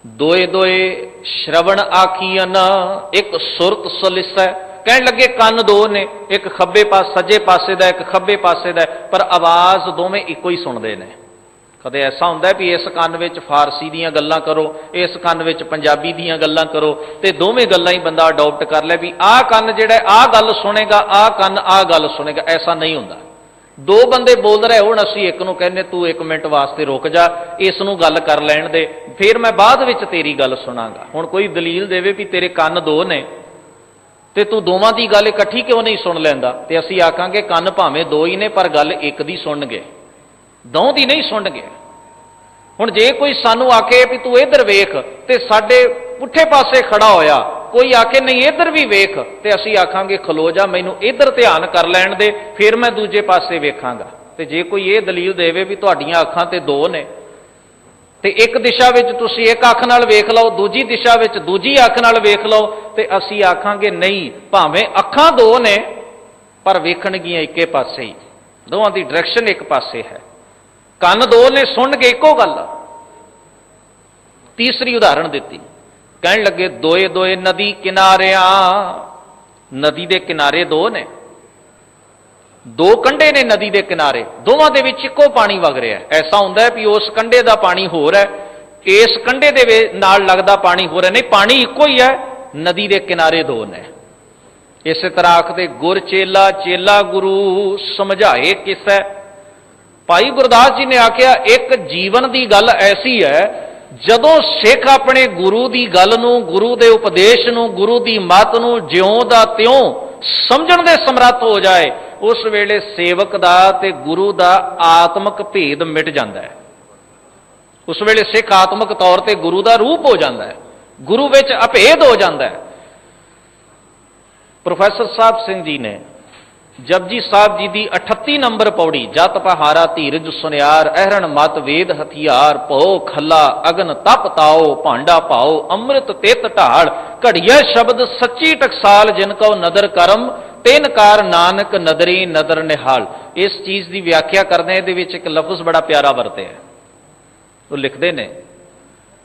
दोए दोए श्रवण आखियन एक सुरत सलिसै। कहने लगे कन दो ने, एक खब्बे पास सज्जे पासे दा, एक खब्बे पासे दा, पर आवाज दोवें इको ही सुनते हैं। कदे ऐसा हुंदा भी इस कंन विच फारसी दीयां गल्लां करो, इस कंन विच पंजाबी दीयां गल्लां करो, ते दोवें गल्लां ही बंदा अडॉप्ट कर लै भी आह कंन जिहड़ा आह गल सुनेगा, आह कंन आह गल सुनेगा। ऐसा नहीं हुंदा। दो बंदे बोल रहे हुण असीं एक नूं कहने तू एक मिनट वास्ते रुक जा, इस नूं गल कर लैण दे, फिर मैं बाद विच तेरी गल सुनांगा। हुण कोई दलील देवे भी तेरे कंन दो ने ते तू दोवां दी गल इकट्ठी क्यों नहीं सुन लैंदा, ते असीं आखांगे कंन भावें दो ही ने पर गल एक दी सुणगे, दों दी नहीं सुणगे। हुण जे कोई सानू आखे भी तू इधर वेख ते साडे पुठे पासे खड़ा होया, कोई आखे नहीं इधर भी वेख, ते असीं आखांगे खलो जा मैनू इधर ध्यान कर लैण दे, फिर मैं दूजे पासे वेखांगा। ते जे कोई ये दलील देवे भी तुहाडीआं अखां ते दो ने ते एक दिशा विच तुसीं एक अख नाल वेख लओ, दूजी दिशा विच दूजी अख नाल वेख लओ, ते असीं आखांगे नहीं भावें अखां दो ने पर वेखणगीआं इक्के पासे ही, दोवां दी डायरैक्शन एक पासे है, ਕੰਨ दो ने सुणगे इक्को गल। तीसरी उदाहरण दी, कहण लगे दोए दोए नदी किनारियां, नदी दे किनारे दो ने, दो कंढे ने नदी दे किनारे, दोवां दे विच इक्को पानी वग रहा है। ऐसा हुंदा है भी उस कंढे दा पानी होर है, इस कंढे दे नाल लगदा पानी होर है, नहीं पानी इक्को ही है, नदी दे किनारे दो ने। इस तरह आखदे गुर चेला, चेला गुरु समझाए किसै। भाई गुरदास जी ने आख्या एक जीवन की गल ऐसी है जदों सिख अपने गुरु की गल नूं, गुरु के उपदेश नूं, गुरु की मत नूं ज्यों दा त्यों समझण दे समर्थ हो जाए, उस वेले सेवक दा ते गुरु दा आत्मक भेद मिट जाता है। उस वेले सिख आत्मक तौर पर गुरु का रूप हो जाता है, गुरु विच अभेद हो जाता है। प्रोफैसर साहब सिंह जी ने जपजी साहब जी की 38 नंबर पौड़ी, जत पहारा धीरज सुनियार, अहरण मत वेद हथियार, भो खला अगन तप ताओ, भांडा पाओ अमृत तेत ढाल, घड़िया शब्द सच्ची टकसाल, जिनको नदर करम तेन कार नानक नदरी नदर निहाल। इस चीज की व्याख्या करने एक लफ्ज बड़ा प्यारा वरते है। वो लिखते ने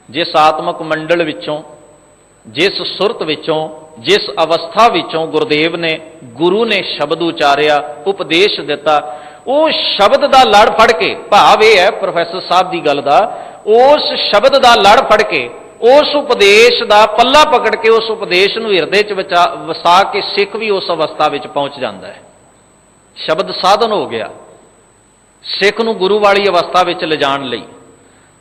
जिस आत्मक मंडल विचों, जिस सुरत विचों, जिस अवस्था विचों गुरुदेव ने, गुरु ने शब्द उचारिया, उपदेश दिता, उस शब्द का लड़ फड़ के, भाव यह है प्रोफैसर साहब की गल का, उस शब्द का लड़ फड़ के, उस उपदेश का पल्ला पकड़ के, उस उपदेश को हिरदे च वसा के सिख भी उस अवस्था में पहुंच जाता है। शब्द साधन हो गया सिख नूं गुरु वाली अवस्था में ले जाण लई।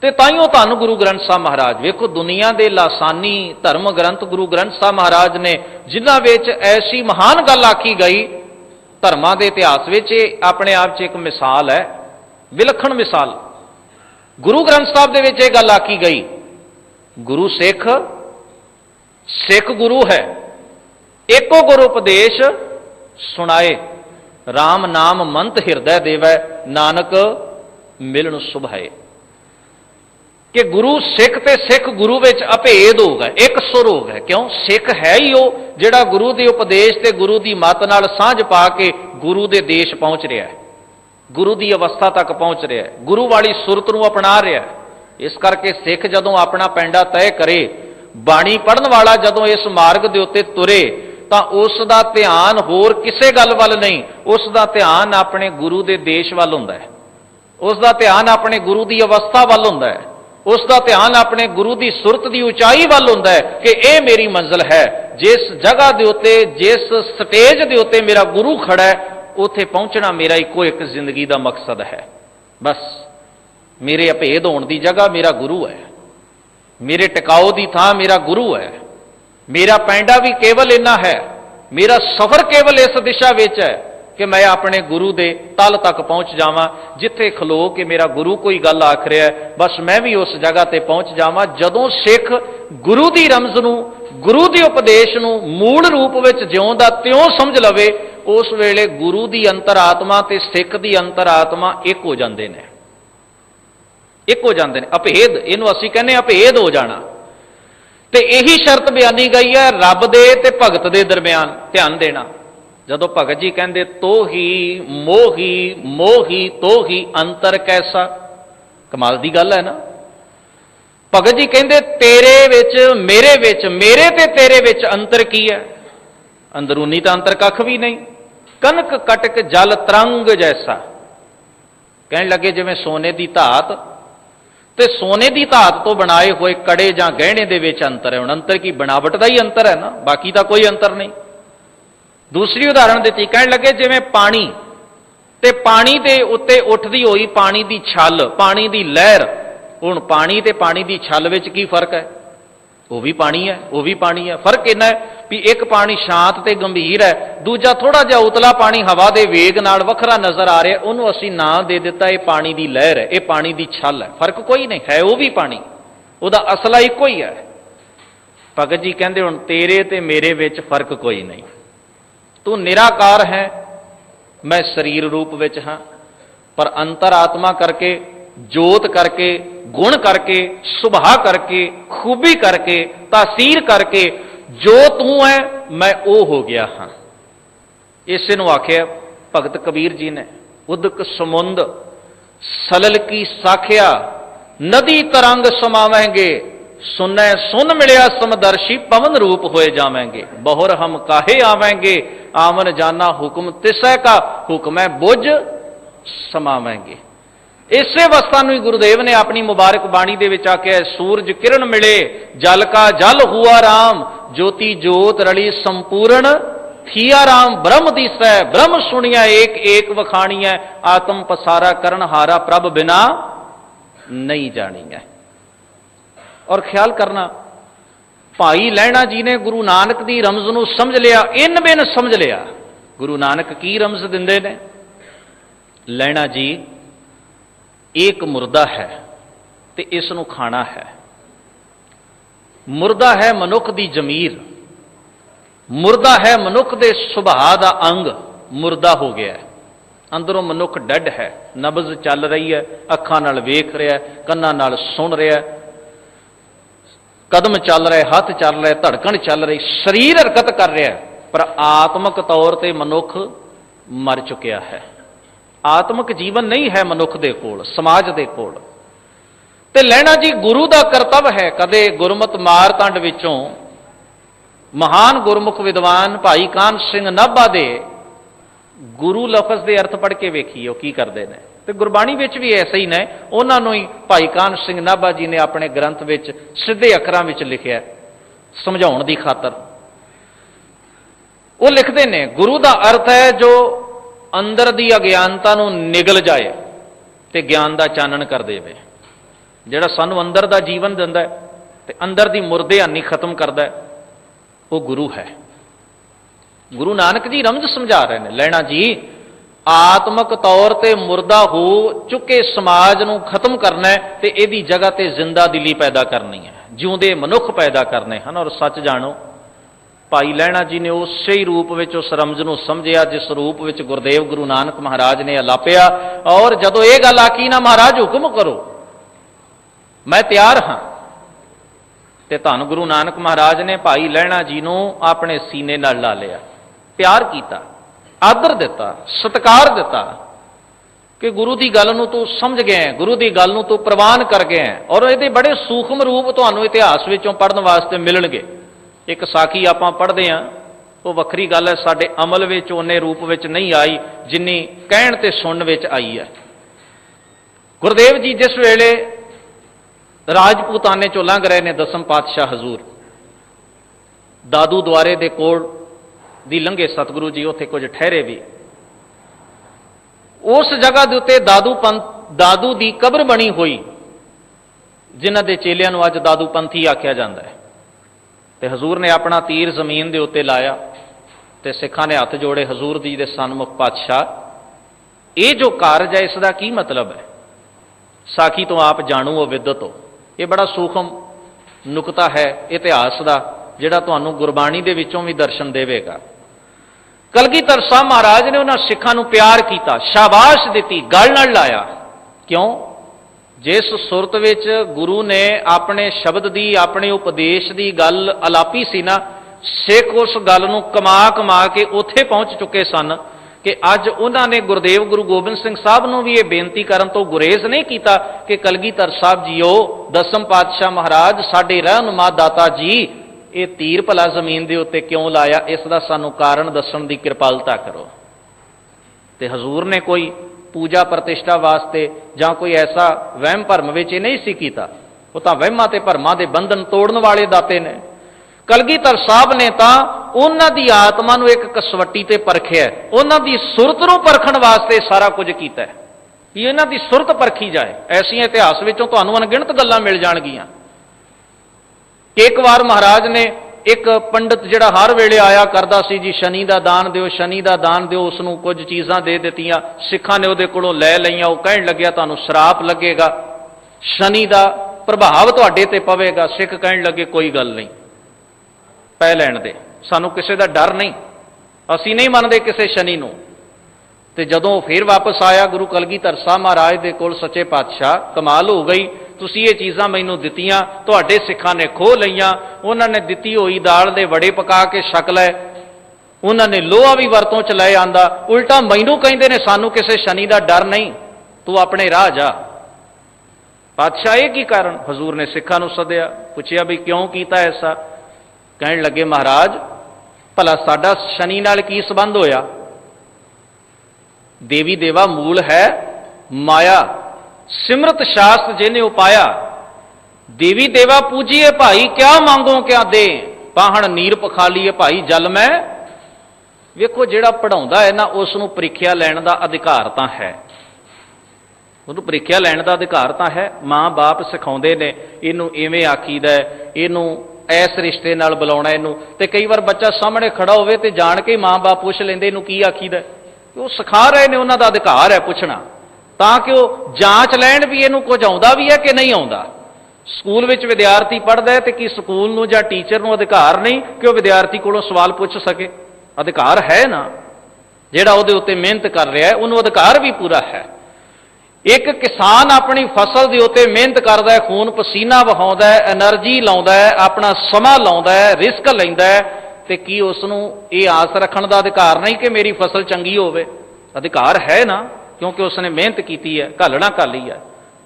ते ताइयों धन गुरु ग्रंथ साहब महाराज, वेखो दुनिया के लासानी धर्म ग्रंथ गुरु ग्रंथ साहब महाराज ने जिन्हां विच ऐसी महान गल आखी गई, धर्मां दे इतिहास विच अपने आप च एक मिसाल है, विलखण मिसाल। गुरु ग्रंथ साहब दे विच इह गल आखी गई, गुरु सिख, सिख गुरु है, एको गुरु उपदेश सुनाए, राम नाम मंत हिरदै देवै, नानक मिलन सुभाए। कि गुरु सिख ते सिख गुरु विच अभेद हो गए, एक सुर हो गए। क्यों? सिख है ही वो जिहड़ा गुरु के उपदेश ते गुरु की मत नाल सांझ पा के गुरु के देश पहुंच रहा है, गुरु की अवस्था तक पहुंच रहा है, गुरु वाली सुरत नूं अपना रहा है। इस करके सिख जदों अपना पैंडा तय करे, बाणी पढ़न वाला जदों इस मार्ग के उत्ते तुरे, तां उसदा ध्यान होर किसे गल वल नहीं, उसदा ध्यान अपने गुरु के देश वल हुंदा है, उसदा ध्यान अपने गुरु की अवस्था वल हुंदा है, उसका ध्यान अपने गुरु की सुरत की उचाई वल हुंदा है कि यह मेरी मंजिल है, जिस जगह के उत्ते, जिस स्टेज के उत्ते मेरा गुरु खड़ा है, उत्थे पहुंचना मेरा इको एक जिंदगी का मकसद है। बस मेरे अभेद होने की जगह मेरा गुरु है, मेरे टिकाओ की थां मेरा गुरु है, मेरा पैंडा भी केवल इन्ना है, मेरा सफर केवल इस दिशा विच है कि मैं अपने गुरु दे तल तक पहुंच जावां, जिथे खलो कि मेरा गुरु कोई गल आख रहा है, बस मैं भी उस जगह ते पहुंच जावां। जदों सिख गुरु की रमज नूं, गुरु के उपदेश नूं मूल रूप विच ज्यों दा त्यों समझ लवे, उस वेले गुरु की अंतरात्मा ते सिख की अंतरात्मा एक हो जाते हैं, एक हो जाते हैं। अभेद, इहनूं असीं कहने अभेद हो जाना। ते यही शर्त बयानी गई है रब दे ते भगत दे दरम्यान, ध्यान देना। जदों भगत जी कहते तो ही मोही, मोही तो ही अंतर कैसा, कमाल की गल है ना। भगत जी कहते तेरे विच मेरे ते तेरे विच अंतर की है, अंदरूनी तो अंतर कख भी नहीं। कनक कटक जल तरंग जैसा, कहने लगे जिवें सोने की धात ਤੇ ਸੋਨੇ ਦੀ ਧਾਤ ਤੋਂ ਬਣਾਏ ਹੋਏ ਕੜੇ ਜਾਂ ਗਹਿਣੇ ਦੇ ਵਿੱਚ ਅੰਤਰ ਹੈ। ਹੁਣ ਅੰਤਰ ਕੀ ਬਣਾਵਟ ਦਾ ਹੀ ਅੰਤਰ ਹੈ ਨਾ, ਬਾਕੀ ਤਾਂ ਕੋਈ ਅੰਤਰ ਨਹੀਂ। ਦੂਸਰੀ ਉਦਾਹਰਣ ਦਿੱਤੀ, ਕਹਿਣ ਲੱਗੇ ਜਿਵੇਂ ਪਾਣੀ ਤੇ ਪਾਣੀ ਦੇ ਉੱਤੇ ਉੱਠਦੀ ਹੋਈ ਪਾਣੀ ਦੀ ਛੱਲ, ਪਾਣੀ ਦੀ ਲਹਿਰ। ਹੁਣ ਪਾਣੀ ਤੇ ਪਾਣੀ ਦੀ ਛੱਲ ਵਿੱਚ ਕੀ ਫਰਕ ਹੈ? ਉਹ ਵੀ ਪਾਣੀ ਹੈ, ਉਹ ਵੀ ਪਾਣੀ ਹੈ। ਫਰਕ ਇੰਨਾ ਹੈ ਵੀ ਇੱਕ ਪਾਣੀ ਸ਼ਾਂਤ ਤੇ ਗੰਭੀਰ ਹੈ, ਦੂਜਾ ਥੋੜਾ ਜਿਹਾ ਉਤਲਾ ਪਾਣੀ ਹਵਾ ਦੇ ਵੇਗ ਨਾਲ ਵੱਖਰਾ ਨਜ਼ਰ ਆ ਰਿਹਾ, ਉਹਨੂੰ ਅਸੀਂ ਨਾਂ ਦੇ ਦਿੱਤਾ ਇਹ ਪਾਣੀ ਦੀ ਲਹਿਰ ਹੈ, ਇਹ ਪਾਣੀ ਦੀ ਛੱਲ ਹੈ। ਫਰਕ ਕੋਈ ਨਹੀਂ ਹੈ, ਉਹ ਵੀ ਪਾਣੀ, ਉਹਦਾ ਅਸਲਾ ਇੱਕੋ ਹੀ ਹੈ। ਭਗਤ ਜੀ ਕਹਿੰਦੇ ਹੁਣ ਤੇਰੇ ਤੇ ਮੇਰੇ ਵਿੱਚ ਫਰਕ ਕੋਈ ਨਹੀਂ। ਤੂੰ ਨਿਰਾਕਾਰ ਹੈ, ਮੈਂ ਸਰੀਰ ਰੂਪ ਵਿੱਚ ਹਾਂ, ਪਰ ਅੰਤਰਾਤਮਾ ਕਰਕੇ, ਜੋਤ ਕਰਕੇ, ਗੁਣ ਕਰਕੇ, ਸੁਭਾਅ ਕਰਕੇ, ਖੂਬੀ ਕਰਕੇ, ਤਾਸੀਰ ਕਰਕੇ ਜੋ ਤੂੰ ਹੈ ਮੈਂ ਉਹ ਹੋ ਗਿਆ ਹਾਂ। ਇਸੇ ਨੂੰ ਆਖਿਆ ਭਗਤ ਕਬੀਰ ਜੀ ਨੇ, ਉਦਕ ਸਮੁੰਦ ਸਲਲ ਕੀ ਸਾਖਿਆ, ਨਦੀ ਤਰੰਗ ਸਮਾਵਾਂਗੇ, ਸੁਨੈ ਸੁਨ ਮਿਲਿਆ ਸਮਦਰਸ਼ੀ, ਪਵਨ ਰੂਪ ਹੋਏ ਜਾਵਾਂਗੇ। ਬਹੁਰ ਹਮ ਕਾਹੇ ਆਵਾਂਗੇ, ਆਵਨ ਜਾਨਾ ਹੁਕਮ ਤਿਸੈ ਕਾ, ਹੁਕਮੈ ਬੁਝ ਸਮਾਵਾਂਗੇ। ਇਸੇ ਅਵਸਥਾ ਨੂੰ ਹੀ ਗੁਰੂਦੇਵ ਨੇ ਆਪਣੀ ਮੁਬਾਰਕ ਬਾਣੀ ਦੇ ਵਿੱਚ ਆਖਿਆ, ਸੂਰਜ ਕਿਰਨ ਮਿਲੇ ਜਲ ਕਾ ਜਲ ਹੁਆ ਰਾਮ, ਜੋਤੀ ਜੋਤ ਰਲੀ ਸੰਪੂਰਨ ਥੀਆ ਰਾਮ। ਬ੍ਰਹਮ ਦਿਸੈ ਬ੍ਰਹਮ ਸੁਣਿਆ, ਏਕ ਏਕ ਵਖਾਣੀਐ, ਆਤਮ ਪਸਾਰਾ ਕਰਨ ਹਾਰਾ, ਪ੍ਰਭ ਬਿਨਾ ਨਹੀਂ ਜਾਣੀਐ। ਔਰ ਖਿਆਲ ਕਰਨਾ, ਭਾਈ ਲਹਿਣਾ ਜੀ ਨੇ ਗੁਰੂ ਨਾਨਕ ਦੀ ਰਮਜ਼ ਨੂੰ ਸਮਝ ਲਿਆ, ਇਨ ਬਿਨ ਸਮਝ ਲਿਆ। ਗੁਰੂ ਨਾਨਕ ਕੀ ਰਮਜ਼ ਦਿੰਦੇ ਨੇ? ਲਹਿਣਾ ਜੀ ਇੱਕ ਮੁਰਦਾ ਹੈ ਤੇ ਇਸ ਨੂੰ ਖਾਣਾ ਹੈ। ਮੁਰਦਾ ਹੈ ਮਨੁੱਖ ਦੀ ਜ਼ਮੀਰ, ਮੁਰਦਾ ਹੈ ਮਨੁੱਖ ਦੇ ਸੁਭਾਅ ਦਾ ਅੰਗ, ਮੁਰਦਾ ਹੋ ਗਿਆ। ਅੰਦਰੋਂ ਮਨੁੱਖ ਡੱਡ ਹੈ, ਨਬਜ਼ ਚੱਲ ਰਹੀ ਹੈ, ਅੱਖਾਂ ਨਾਲ ਵੇਖ ਰਿਹਾ, ਕੰਨਾਂ ਨਾਲ ਸੁਣ ਰਿਹਾ, ਕਦਮ ਚੱਲ ਰਿਹਾ, ਹੱਥ ਚੱਲ ਰਿਹਾ, ਧੜਕਣ ਚੱਲ ਰਹੀ, ਸਰੀਰ ਹਰਕਤ ਕਰ ਰਿਹਾ, ਪਰ ਆਤਮਿਕ ਤੌਰ ਤੇ ਮਨੁੱਖ ਮਰ ਚੁੱਕਿਆ ਹੈ। ਆਤਮਿਕ ਜੀਵਨ ਨਹੀਂ ਹੈ ਮਨੁੱਖ ਦੇ ਕੋਲ, ਸਮਾਜ ਦੇ ਕੋਲ। ਤੇ ਲਹਿਣਾ ਜੀ ਗੁਰੂ ਦਾ ਕਰਤੱਵ ਹੈ, ਕਦੇ ਗੁਰਮਤਿ ਮਾਰਤੰਡ ਵਿੱਚੋਂ ਮਹਾਨ ਗੁਰਮੁਖ ਵਿਦਵਾਨ ਭਾਈ ਕਾਨ੍ਹ ਸਿੰਘ ਨਾਭਾ ਦੇ ਗੁਰੂ ਲਫ਼ਜ਼ ਦੇ ਅਰਥ ਪੜ੍ਹ ਕੇ ਵੇਖੀਏ ਉਹ ਕੀ ਕਰਦੇ ਨੇ। ਤੇ ਗੁਰਬਾਣੀ ਵਿੱਚ ਵੀ ਐਸਾ ਹੀ ਨੇ, ਉਹਨਾਂ ਨੂੰ ਹੀ ਭਾਈ ਕਾਨ੍ਹ ਸਿੰਘ ਨਾਭਾ ਜੀ ਨੇ ਆਪਣੇ ਗ੍ਰੰਥ ਵਿੱਚ ਸਿੱਧੇ ਅੱਖਰਾਂ ਵਿੱਚ ਲਿਖਿਆ ਸਮਝਾਉਣ ਦੀ ਖਾਤਰ। ਉਹ ਲਿਖਦੇ ਨੇ, ਗੁਰੂ ਦਾ ਅਰਥ ਹੈ ਜੋ ਅੰਦਰ ਦੀ ਅਗਿਆਨਤਾ ਨੂੰ ਨਿਗਲ ਜਾਏ ਤੇ ਗਿਆਨ ਦਾ ਚਾਨਣ ਕਰ ਦੇਵੇ। ਜਿਹੜਾ ਸਾਨੂੰ ਅੰਦਰ ਦਾ ਜੀਵਨ ਦਿੰਦਾ ਤੇ ਅੰਦਰ ਦੀ ਮੁਰਦਿਆਨੀ ਖਤਮ ਕਰਦਾ, ਉਹ ਗੁਰੂ ਹੈ। ਗੁਰੂ ਨਾਨਕ ਜੀ ਰਮਜ਼ ਸਮਝਾ ਰਹੇ ਨੇ, ਲੈਣਾ ਜੀ ਆਤਮਿਕ ਤੌਰ ਤੇ ਮੁਰਦਾ ਹੋ ਚੁੱਕੇ ਸਮਾਜ ਨੂੰ ਖਤਮ ਕਰਨਾ ਹੈ ਤੇ ਇਹਦੀ ਜਗ੍ਹਾ ਤੇ ਜ਼ਿੰਦਾ ਦਿਲੀ ਪੈਦਾ ਕਰਨੀ ਹੈ, ਜਿਉਂਦੇ ਮਨੁੱਖ ਪੈਦਾ ਕਰਨੇ ਹਨ। ਔਰ ਸੱਚ ਜਾਣੋ, ਭਾਈ ਲਹਿਣਾ ਜੀ ਨੇ ਉਸੇ ਹੀ ਰੂਪ ਵਿੱਚ ਉਸ ਰਮਜ਼ ਨੂੰ ਸਮਝਿਆ ਜਿਸ ਰੂਪ ਵਿੱਚ ਗੁਰਦੇਵ ਗੁਰੂ ਨਾਨਕ ਮਹਾਰਾਜ ਨੇ ਅਲਾਪਿਆ। ਔਰ ਜਦੋਂ ਇਹ ਗੱਲ ਆਖੀ ਨਾ, ਮਹਾਰਾਜ ਹੁਕਮ ਕਰੋ, ਮੈਂ ਤਿਆਰ ਹਾਂ, ਤੇ ਧੰਨ ਗੁਰੂ ਨਾਨਕ ਮਹਾਰਾਜ ਨੇ ਭਾਈ ਲਹਿਣਾ ਜੀ ਨੂੰ ਆਪਣੇ ਸੀਨੇ ਨਾਲ ਲਾ ਲਿਆ, ਪਿਆਰ ਕੀਤਾ, ਆਦਰ ਦਿੱਤਾ, ਸਤਿਕਾਰ ਦਿੱਤਾ ਕਿ ਗੁਰੂ ਦੀ ਗੱਲ ਨੂੰ ਤੂੰ ਸਮਝ ਗਿਆ, ਗੁਰੂ ਦੀ ਗੱਲ ਨੂੰ ਤੂੰ ਪ੍ਰਵਾਨ ਕਰ ਗਿਆ। ਔਰ ਇਹਦੇ ਬੜੇ ਸੂਖਮ ਰੂਪ ਤੁਹਾਨੂੰ ਇਤਿਹਾਸ ਵਿੱਚੋਂ ਪੜ੍ਹਨ ਵਾਸਤੇ ਮਿਲਣਗੇ। ਇੱਕ ਸਾਖੀ ਆਪਾਂ ਪੜ੍ਹਦੇ ਹਾਂ, ਉਹ ਵੱਖਰੀ ਗੱਲ ਹੈ, ਸਾਡੇ ਅਮਲ ਵਿੱਚ ਉਹਨੇ ਰੂਪ ਵਿੱਚ ਨਹੀਂ ਆਈ ਜਿੰਨੀ ਕਹਿਣ ਤੇ ਸੁਣਨ ਵਿੱਚ ਆਈ ਹੈ। ਗੁਰਦੇਵ ਜੀ ਜਿਸ ਵੇਲੇ ਰਾਜਪੂਤਾਨੇ ਚੋਂ ਲੰਘ ਰਹੇ ਨੇ, ਦਸਮ ਪਾਤਸ਼ਾਹ ਹਜ਼ੂਰ ਦਾਦੂ ਦੁਆਰੇ ਦੇ ਕੋਲ ਦੀ ਲੰਘੇ ਸਤਿਗੁਰੂ ਜੀ, ਉੱਥੇ ਕੁਝ ਠਹਿਰੇ ਵੀ। ਉਸ ਜਗ੍ਹਾ ਦੇ ਉੱਤੇ ਦਾਦੂ ਦੀ ਕਬਰ ਬਣੀ ਹੋਈ, ਜਿਨ੍ਹਾਂ ਦੇ ਚੇਲਿਆਂ ਨੂੰ ਅੱਜ ਦਾਦੂ ਪੰਥੀ ਆਖਿਆ ਜਾਂਦਾ ਹੈ। ਤੇ ਹਜ਼ੂਰ ਨੇ ਆਪਣਾ ਤੀਰ ਜ਼ਮੀਨ ਦੇ ਉੱਤੇ ਲਾਇਆ ਤੇ ਸਿੱਖਾਂ ਨੇ ਹੱਥ ਜੋੜੇ, ਹਜ਼ੂਰ ਜੀ ਦੇ ਸਨਮੁਖ ਪਾਤਸ਼ਾਹ, ਇਹ ਜੋ ਕਾਰਜ ਹੈ ਇਸ ਦਾ ਕੀ ਮਤਲਬ ਹੈ? ਸਾਖੀ ਤੋਂ ਆਪ ਜਾਣੂ ਹੋ, ਵਿਦਤ ਹੋ। ਇਹ ਬੜਾ ਸੂਖਮ ਨੁਕਤਾ ਹੈ ਇਤਿਹਾਸ ਦਾ, ਜਿਹੜਾ ਤੁਹਾਨੂੰ ਗੁਰਬਾਣੀ ਦੇ ਵਿੱਚੋਂ ਵੀ ਦਰਸ਼ਨ ਦੇਵੇਗਾ। ਕਲਗੀਧਰ ਸਾਹਿਬ ਮਹਾਰਾਜ ਨੇ ਉਹਨਾਂ ਸਿੱਖਾਂ ਨੂੰ ਪਿਆਰ ਕੀਤਾ, ਸ਼ਾਬਾਸ਼ ਦਿੱਤੀ, ਗੱਲ ਨਾਲ ਲਾਇਆ। ਕਿਉਂ? ਜਿਸ ਸੁਰਤ ਵਿੱਚ ਗੁਰੂ ਨੇ ਆਪਣੇ ਸ਼ਬਦ ਦੀ, ਆਪਣੇ ਉਪਦੇਸ਼ ਦੀ ਗੱਲ ਅਲਾਪੀ ਸੀ ਨਾ, ਸਿੱਖ ਉਸ ਗੱਲ ਨੂੰ ਕਮਾ ਕਮਾ ਕੇ ਉੱਥੇ ਪਹੁੰਚ ਚੁੱਕੇ ਸਨ ਕਿ ਅੱਜ ਉਹਨਾਂ ਨੇ ਗੁਰਦੇਵ ਗੁਰੂ ਗੋਬਿੰਦ ਸਿੰਘ ਸਾਹਿਬ ਨੂੰ ਵੀ ਇਹ ਬੇਨਤੀ ਕਰਨ ਤੋਂ ਗੁਰੇਜ਼ ਨਹੀਂ ਕੀਤਾ ਕਿ ਕਲਗੀਧਰ ਸਾਹਿਬ ਜੀਓ, ਦਸਮ ਪਾਤਸ਼ਾਹ ਮਹਾਰਾਜ, ਸਾਡੇ ਰਹਿਨੁਮਾ ਦਾਤਾ ਜੀ, ਇਹ ਤੀਰ ਭਲਾ ਜ਼ਮੀਨ ਦੇ ਉੱਤੇ ਕਿਉਂ ਲਾਇਆ, ਇਸ ਦਾ ਸਾਨੂੰ ਕਾਰਨ ਦੱਸਣ ਦੀ ਕਿਰਪਾਲਤਾ ਕਰੋ। ਤੇ ਹਜ਼ੂਰ ਨੇ ਕੋਈ पूजा प्रतिष्ठा वास्ते जां कोई ऐसा वहम भरम विच नहीं सी कीता। वो तां वहमां ते भरमां दे बंधन तोड़न वाले दाते ने। कलगीधर साहब ने तां उन्हां दी आत्मा नूं एक कसवट्टी ते परखिआ, उन्हां दी सुरत नूं परखण वास्ते सारा कुछ कीता है कि इन्हां दी सुरत परखी जाए। ऐसियां इतिहास विचों तुहानूं अनगिणत गल्लां मिल जाणगीਆਂ। एक बार महाराज ने एक पंडित जिहड़ा हर वेले आया करदा सी, जी शनि का दान दिओ, शनि का दान दिओ, उसनूं कुछ चीज़ां दे दित्तियां। सिखां ने उहदे कोलों लै लईआं। वो कहण लग्या तुहानूं श्राप लगेगा, शनि का प्रभाव तुहाडे ते पवेगा। सिख कहण लगे कोई गल नहीं, पै लैण दे, सानूं किसी का डर नहीं, असीं नहीं मनदे किसी शनि नूं। ते जदों फिर वापस आया गुरु कलगीधर साहब महाराज दे कोल, सच्चे पातशाह कमाल हो गई, तुसीं ये चीज़ां मैनूं दित्तियां, तुहाडे सिखां ने खोह लईआं। उन्हां ने दित्ती होई दाल दे वड़े पका के छक लै, उन्हां ने लोहा भी वरतों च लै आंदा, उल्टा मैनूं कहिंदे ने सानूं किसी शनि का डर नहीं, तू अपने राह जा। पातशाह ये की कारण? हजूर ने सिखां नूं सद्या, पुछया भी क्यों कीता ऐसा? कहण लगे महाराज भला साडा शनि नाल की संबंध होया? देवी देवा मूल है माया, सिमरत शास्त्र जिन्हें उपाया। देवी देवा पूजिए भाई, क्या मांगो क्या दे, पाहण नीर पखालीए भाई जल में। वेखो जिहड़ा पढ़ाउंदा है ना, उसनूं प्रीख्या लैण दा अधिकार तां है, उहनूं प्रीख्या लैण दा अधिकार तां है। मां बाप सिखाउंदे ने इहनूं इवें आखीदा, इहनूं इस रिश्ते नाल बुलाउणा इहनूं। ते कई वार बच्चा सामने खड़ा होवे ते जाण के मां बाप पुछ लैंदे इहनूं की आखीदा, वो सिखा रहे ने, उन्हां दा अधिकार है पुछना, तां कि वो जांच लैण भी इहनूं कुछ आउंदा भी है कि नहीं आउंदा। स्कूल विच विद्यार्थी पढ़दा है ते कि स्कूल नूं जां टीचर नूं अधिकार नहीं कि वो विद्यार्थी कोलों सवाल पुछ सके? अधिकार है ना, जिहड़ा उहदे उत्ते मेहनत कर रहा है उहनूं अधिकार भी पूरा है। एक किसान अपनी फसल के उत्ते मेहनत करता है, खून पसीना वहाउंदा है, एनर्जी लाउंदा है, अपना समा लाउंदा है, रिस्क लैंदा है, ते की उसनूं ये आस रखण दा अधिकार नहीं कि मेरी फसल चंगी होवे? अधिकार है ना, क्योंकि उसने मेहनत की है, घालना घाली है।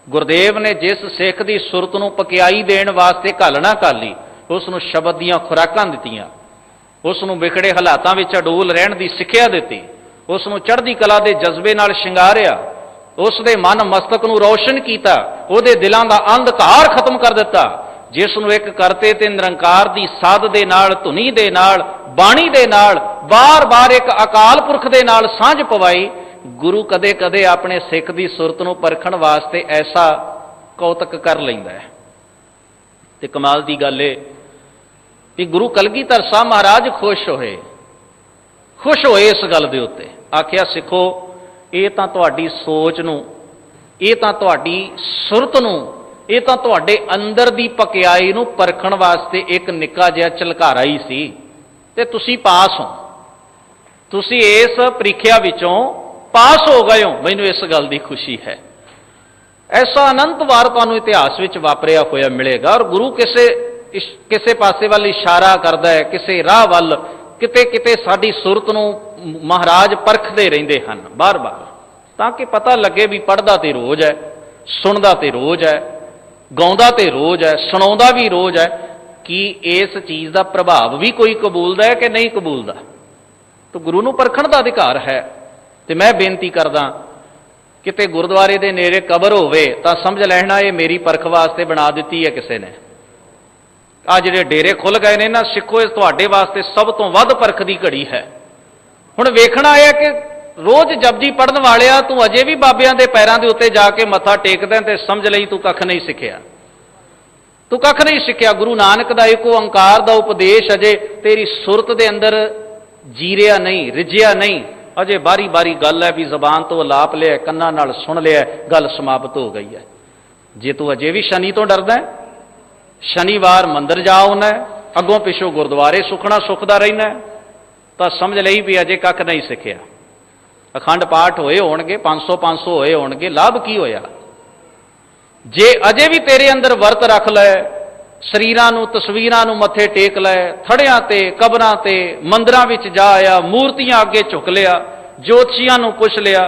गुरदेव ने जिस सिख की सुरत नूं पकियाई देण वास्ते घालना घाली, उसनूं शब्द दीआं खुराकां दित्तियां, उसनूं विखड़े हालातां विच अडोल रहण दी सिੱਖਿਆ दित्ती, उसनूं चढ़दी कला दे जज्बे नाल शिंगारिया, उसदे मन मस्तक नूं रोशन कीता, उहदे दिलां दा अंधकार खत्म कर दिता। जिस नूं एक करते ते निरंकार दी साध दे नाल, धुनी दे नाल, बाणी दे नाल, बार बार एक अकाल पुरख दे नाल सांझ पवाई। गुरु कदे कदे अपने सिख दी सुरत नूं परखण वास्ते ऐसा कौतक कर लैंदा है। ते कमाल दी गल है कि गुरु कलगीधर साहब महाराज खुश होए इस गल दे उत्ते। आखिया सिखो, ये तां तुहाडी सोच नूं, ये तां तुहाडी सुरत नूं, ये तां तुहाडे अंदर दी पकियाई नूं परखण वास्ते एक निक्का जिहा झलकारा ही सी, ते तुसीं पास हो, तुसीं इस प्रीख्या विचों पास हो गए हो। मैनूं इस गल दी खुशी है। ऐसा अनंत वार तुहानूं इतिहास विच वापरिया होया मिलेगा। और गुरु किसे पासे वाल इशारा करदा है, किसे राह वाल, किते किते साडी सुरत नूं महाराज परखदे रहिंदे हन बार बार, ताकि पता लगे भी पढ़दा ते रोज है, सुनदा ते रोज है, गाउंदा ते रोज है, सुणाउंदा भी रोज है, कि इस चीज़ का प्रभाव भी कोई कबूलदा है कि नहीं कबूलदा। तो गुरु नूं परखण दा अधिकार है। तो मैं बेनती करदा, किते गुरुद्वारे दे नेड़े कबर होवे तां समझ लेना ये मेरी परख वास्ते बना दित्ती है किसी ने। आ जिहड़े डेरे खुल गए ने ना, सिखो इस तुहाडे वास्ते सब तो वध परख दी घड़ी है। हुण वेखना है कि रोज जपजी पढ़न वालिया तू अजे भी बाबियां दे पैरां दे उत्ते जाके मत्था टेकदा ते समझ लई तू कख नहीं सिखिया, तू कख नहीं सिखिया। गुरु नानक दा एको ओंकार दा उपदेश अजे तेरी सुरत दे अंदर जीरिया नहीं, रिझिया नहीं। अजे बारी बारी गल है भी जबान तो अलाप लिया, कन्ना नाल सुन लिया, गल समाप्त हो गई है। जे तू अजे भी शनि तो डरदा है, शनिवार मंदिर जा आउना है, अगों पिछों गुरुद्वारे सुखना सुखदा रहना है, तो समझ लई भी अजे कख नहीं सिखिया। अखंड पाठ होए होणगे, 500 होए होणगे, लाभ की होया? जे अजे भी तेरे अंदर वर्त रख लै, शरीरां नूं तस्वीरां नूं मत्थे टेक लै, थड़ियां ते कबरां ते मंदिरां विच जा आया, मूर्तियां अगे झुक लिया, ज्योतिषियां नूं पुछ लिया,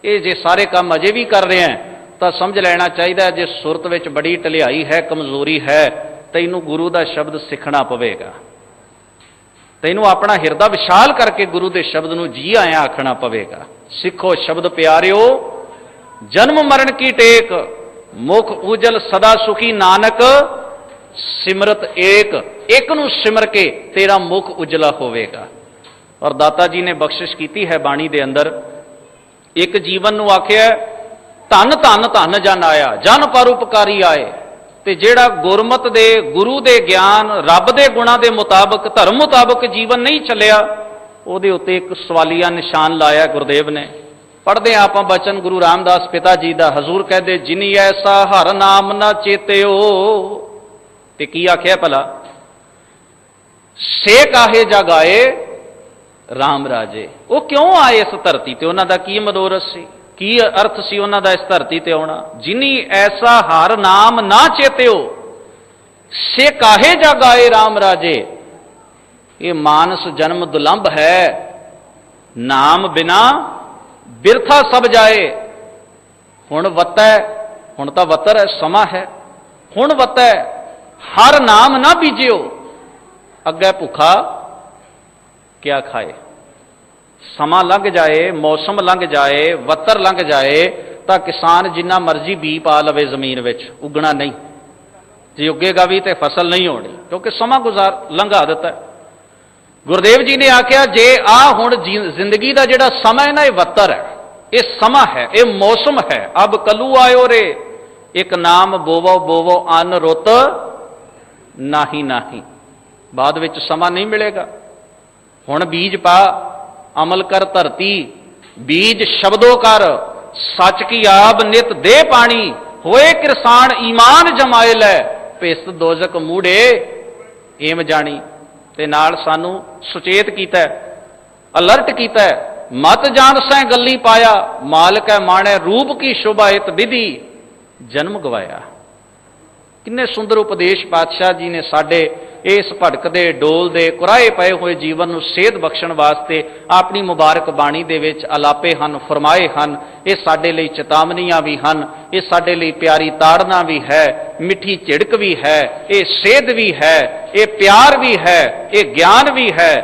ये जे सारे काम अजे भी कर रहे हैं तो समझ लेना चाहिए जे सुरत विच बड़ी ढलियाई है, कमजोरी है, तो इनू गुरु का शब्द सीखना पवेगा। ਤੈਨੂੰ ਆਪਣਾ ਹਿਰਦਾ ਵਿਸ਼ਾਲ ਕਰਕੇ ਗੁਰੂ ਦੇ ਸ਼ਬਦ ਨੂੰ ਜੀ ਆਇਆਂ ਆਖਣਾ ਪਵੇਗਾ। ਸਿੱਖੋ ਸ਼ਬਦ ਪਿਆਰਿਓ, ਜਨਮ ਮਰਨ ਕੀ ਟੇਕ, ਮੁਖ ਉਜਲ ਸਦਾ ਸੁਖੀ ਨਾਨਕ ਸਿਮਰਤ ਏਕ। ਇੱਕ ਨੂੰ ਸਿਮਰ ਕੇ ਤੇਰਾ ਮੁਖ ਉਜਲਾ ਹੋਵੇਗਾ। ਔਰ ਦਾਤਾ ਜੀ ਨੇ ਬਖਸ਼ਿਸ਼ ਕੀਤੀ ਹੈ ਬਾਣੀ ਦੇ ਅੰਦਰ, ਇੱਕ ਜੀਵਨ ਨੂੰ ਆਖਿਆ ਧੰਨ ਧੰਨ ਧੰਨ ਜਨ ਆਇਆ, ਜਨ ਪਰਉਪਕਾਰੀ ਆਏ। ਤੇ ਜਿਹੜਾ ਗੁਰਮਤ ਦੇ, ਗੁਰੂ ਦੇ ਗਿਆਨ, ਰੱਬ ਦੇ ਗੁਣਾਂ ਦੇ ਮੁਤਾਬਕ, ਧਰਮ ਮੁਤਾਬਕ ਜੀਵਨ ਨਹੀਂ ਚੱਲਿਆ, ਉਹਦੇ ਉੱਤੇ ਇੱਕ ਸਵਾਲੀਆ ਨਿਸ਼ਾਨ ਲਾਇਆ ਗੁਰਦੇਵ ਨੇ। ਪੜ੍ਹਦੇ ਹਾਂ ਆਪਾਂ ਬਚਨ ਗੁਰੂ ਰਾਮਦਾਸ ਪਿਤਾ ਜੀ ਦਾ। ਹਜ਼ੂਰ ਕਹਿੰਦੇ ਜਿਨੀ ਐਸਾ ਹਰ ਨਾਮ ਨਾ ਚੇਤਿਓ, ਤੇ ਕੀ ਆਖਿਆ ਭਲਾ, ਸੇ ਕਾਹੇ ਜਗਾਏ ਰਾਮ ਰਾਜੇ। ਉਹ ਕਿਉਂ ਆਏ ਇਸ ਧਰਤੀ ਤੇ, ਉਹਨਾਂ ਦਾ ਕੀ ਮਨੋਰਥ ਸੀ, ਕੀ ਅਰਥ ਸੀ ਉਹਨਾਂ ਦਾ ਇਸ ਧਰਤੀ ਤੇ ਆਉਣਾ। ਜਿਨੀ ਐਸਾ ਹਰ ਨਾਮ ਨਾ ਚੇਤਿਓ, ਸੇ ਕਾਹੇ ਜਗਾਏ ਰਾਮ ਰਾਜੇ। ਇਹ ਮਾਨਸ ਜਨਮ ਦੁਲੰਭ ਹੈ, ਨਾਮ ਬਿਨਾ ਬਿਰਥਾ ਸਭ ਜਾਏ। ਹੁਣ ਵਤੈ, ਹੁਣ ਤਾਂ ਵਤਰ ਹੈ, ਸਮਾਂ ਹੈ, ਹੁਣ ਵਤੈ ਹਰ ਨਾਮ ਨਾ ਬੀਜਿਓ, ਅੱਗੇ ਭੁੱਖਾ ਕਿਆ ਖਾਏ। ਸਮਾਂ ਲੰਘ ਜਾਏ, ਮੌਸਮ ਲੰਘ ਜਾਏ, ਵੱਤਰ ਲੰਘ ਜਾਏ ਤਾਂ ਕਿਸਾਨ ਜਿੰਨਾ ਮਰਜ਼ੀ ਬੀਜ ਪਾ ਲਵੇ ਜ਼ਮੀਨ ਵਿੱਚ, ਉਗਣਾ ਨਹੀਂ। ਜੇ ਉੱਗੇਗਾ ਵੀ ਤੇ ਫਸਲ ਨਹੀਂ ਹੋਣੀ, ਕਿਉਂਕਿ ਸਮਾਂ ਲੰਘਾ ਦਿੱਤਾ। ਗੁਰਦੇਵ ਜੀ ਨੇ ਆਖਿਆ ਜੇ ਆ ਹੁਣ ਜ਼ਿੰਦਗੀ ਦਾ ਜਿਹੜਾ ਸਮਾਂ ਹੈ ਨਾ, ਇਹ ਵੱਤਰ ਹੈ, ਇਹ ਸਮਾਂ ਹੈ, ਇਹ ਮੌਸਮ ਹੈ। ਅਬ ਕਲੂ ਆਇਓ ਰੇ, ਇੱਕ ਨਾਮ ਬੋਵੋ ਬੋਵੋ ਅਨ ਰੁੱਤ ਨਾਹੀ ਨਾਹੀ, ਬਾਅਦ ਵਿੱਚ ਸਮਾਂ ਨਹੀਂ ਮਿਲੇਗਾ। ਹੁਣ ਬੀਜ ਪਾ, ਅਮਲ ਕਰ ਧਰਤੀ, ਬੀਜ ਸ਼ਬਦੋ ਕਰ, ਸੱਚ ਕੀ ਆਬ ਨਿਤ ਦੇ ਪਾਣੀ, ਹੋਏ ਕਿਰਸਾਨ ਈਮਾਨ ਜਮਾਏ ਲੈ, ਭਿਸਤ ਦੋਜ਼ਕ ਮੂੜੇ ਏਮ ਜਾਣੀ। ਤੇ ਨਾਲ ਸਾਨੂੰ ਸੁਚੇਤ ਕੀਤਾ, ਅਲਰਟ ਕੀਤਾ, ਮਤ ਜਾਣ ਸੈ ਗੱਲੀ ਪਾਇਆ, ਮਾਲਕ ਹੈ ਮਾਣੈ ਰੂਪ ਕੀ ਸ਼ੋਭਾ ਇਤ ਵਿਧੀ ਜਨਮ ਗਵਾਇਆ। ਕਿੰਨੇ ਸੁੰਦਰ ਉਪਦੇਸ਼ ਪਾਤਸ਼ਾਹ ਜੀ ਨੇ ਸਾਡੇ ਇਸ ਭਟਕਦੇ ਡੋਲਦੇ ਕੁਰਾਏ ਪਏ ਹੋਏ ਜੀਵਨ ਨੂੰ ਸੇਧ ਬਖਸ਼ਣ ਵਾਸਤੇ ਆਪਣੀ ਮੁਬਾਰਕ ਬਾਣੀ ਦੇ ਵਿੱਚ ਅਲਾਪੇ ਹਨ, ਫਰਮਾਏ ਹਨ। ਇਹ ਸਾਡੇ ਲਈ ਚੇਤਾਵਨੀਆਂ ਵੀ ਹਨ, ਇਹ ਸਾਡੇ ਲਈ ਪਿਆਰੀ ਤਾੜਨਾ ਵੀ ਹੈ, ਮਿੱਠੀ ਝਿੜਕ ਵੀ ਹੈ, ਇਹ ਸੇਧ ਵੀ ਹੈ, ਇਹ ਪਿਆਰ ਵੀ ਹੈ, ਇਹ ਗਿਆਨ ਵੀ ਹੈ।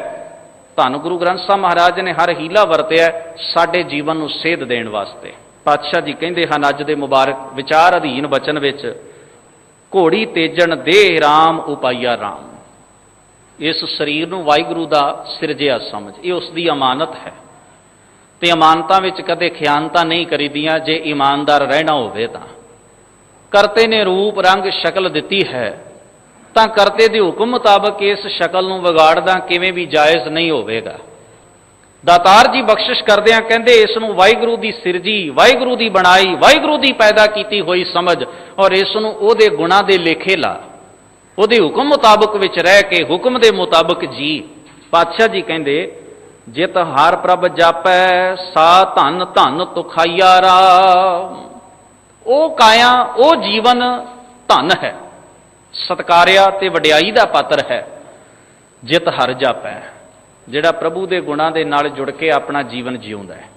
ਧੰਨ ਗੁਰੂ ਗ੍ਰੰਥ ਸਾਹਿਬ ਮਹਾਰਾਜ ਨੇ ਹਰ ਹੀਲਾ ਵਰਤਿਆ ਸਾਡੇ ਜੀਵਨ ਨੂੰ ਸੇਧ ਦੇਣ ਵਾਸਤੇ। ਪਾਤਸ਼ਾਹ ਜੀ ਕਹਿੰਦੇ ਹਨ ਅੱਜ ਦੇ ਮੁਬਾਰਕ ਵਿਚਾਰ ਅਧੀਨ ਬਚਨ ਵਿੱਚ, ਘੋੜੀ ਤੇਜਣ ਦੇ ਰਾਮ ਉਪਾਈਆ ਰਾਮ। ਇਸ ਸਰੀਰ ਨੂੰ ਵਾਹਿਗੁਰੂ ਦਾ ਸਿਰਜਿਆ ਸਮਝ, ਇਹ ਉਸ ਦੀ ਅਮਾਨਤ ਹੈ। ਤੇ ਅਮਾਨਤਾਂ ਵਿੱਚ ਕਦੇ ਖਿਆਨਤਾਂ ਨਹੀਂ ਕਰੀਦੀਆਂ ਜੇ ਇਮਾਨਦਾਰ ਰਹਿਣਾ ਹੋਵੇ ਤਾਂ। ਕਰਤੇ ਨੇ ਰੂਪ ਰੰਗ ਸ਼ਕਲ ਦਿੱਤੀ ਹੈ ਤਾਂ ਕਰਤੇ ਦੇ ਹੁਕਮ ਮੁਤਾਬਕ ਇਸ ਸ਼ਕਲ ਨੂੰ ਵਿਗਾੜਦਾ ਕਿਵੇਂ ਵੀ ਜਾਇਜ਼ ਨਹੀਂ ਹੋਵੇਗਾ। ਦਾਤਾਰ ਜੀ ਬਖਸ਼ਿਸ਼ ਕਰਦੇ ਆ, ਕਹਿੰਦੇ ਇਸ ਨੂੰ ਵਾਹਿਗੁਰੂ ਦੀ ਸਿਰਜੀ, ਵਾਹਿਗੁਰੂ ਦੀ ਬਣਾਈ, ਵਾਹਿਗੁਰੂ ਦੀ ਪੈਦਾ ਕੀਤੀ ਹੋਈ ਸਮਝ, ਔਰ ਇਸ ਨੂੰ ਉਹਦੇ ਗੁਣਾਂ ਦੇ ਲੇਖੇ ਲਾ, ਉਹਦੇ ਹੁਕਮ ਮੁਤਾਬਕ ਵਿੱਚ ਰਹਿ ਕੇ ਹੁਕਮ ਦੇ ਮੁਤਾਬਕ ਜੀ। ਪਾਤਸ਼ਾਹ ਜੀ ਕਹਿੰਦੇ ਜਿਤ ਹਰ ਪ੍ਰਭ ਜਾਪੈ ਸਾ ਧਨ ਧਨ ਤੁਖਾਈਆ ਰਾਮ। ਉਹ ਕਾਇਆ, ਉਹ ਜੀਵਨ ਧਨ ਹੈ, ਸਤਕਾਰਿਆ ਤੇ ਵਡਿਆਈ ਦਾ ਪਾਤਰ ਹੈ। ਜਿਤ ਹਰ ਜਾਪੈ, ਜਿਹੜਾ ਪ੍ਰਭੂ ਦੇ ਗੁਣਾਂ ਦੇ ਨਾਲ ਜੁੜ ਕੇ ਆਪਣਾ ਜੀਵਨ ਜਿਉਂਦਾ ਹੈ,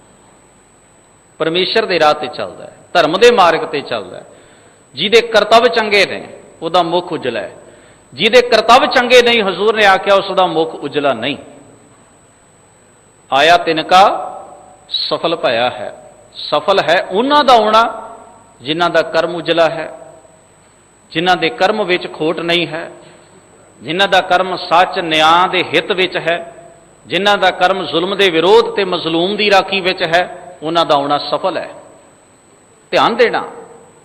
ਪਰਮੇਸ਼ਰ ਦੇ ਰਾਹ ਤੇ ਚੱਲਦਾ ਹੈ, ਧਰਮ ਦੇ ਮਾਰਗ ਤੇ ਚੱਲਦਾ ਹੈ। ਜਿਹਦੇ ਕਰਤੱਵ ਚੰਗੇ ਨੇ ਉਹਦਾ ਮੁਖ ਉਜਲਾ ਹੈ, ਜਿਹਦੇ ਕਰਤੱਵ ਚੰਗੇ ਨਹੀਂ ਹਜ਼ੂਰ ਨੇ ਆਖਿਆ ਉਸ ਦਾ ਮੁਖ ਉਜਲਾ ਨਹੀਂ। ਆਇਆ ਤਿਨਕਾ ਸਫਲ ਭਇਆ ਹੈ। ਸਫਲ ਹੈ ਉਹਨਾਂ ਦਾ ਆਉਣਾ ਜਿਨ੍ਹਾਂ ਦਾ ਕਰਮ ਉਜਲਾ ਹੈ, ਜਿਨ੍ਹਾਂ ਦੇ ਕਰਮ ਵਿੱਚ ਖੋਟ ਨਹੀਂ ਹੈ, ਜਿਨ੍ਹਾਂ ਦਾ ਕਰਮ ਸੱਚ ਨਿਆਂ ਦੇ ਹਿੱਤ ਵਿੱਚ ਹੈ, ਜਿਨ੍ਹਾਂ ਦਾ ਕਰਮ ਜ਼ੁਲਮ ਦੇ ਵਿਰੋਧ ਤੇ ਮਜ਼ਲੂਮ ਦੀ ਰਾਖੀ ਵਿੱਚ ਹੈ, ਉਹਨਾਂ ਦਾ ਆਉਣਾ ਸਫਲ ਹੈ। ਧਿਆਨ ਦੇਣਾ,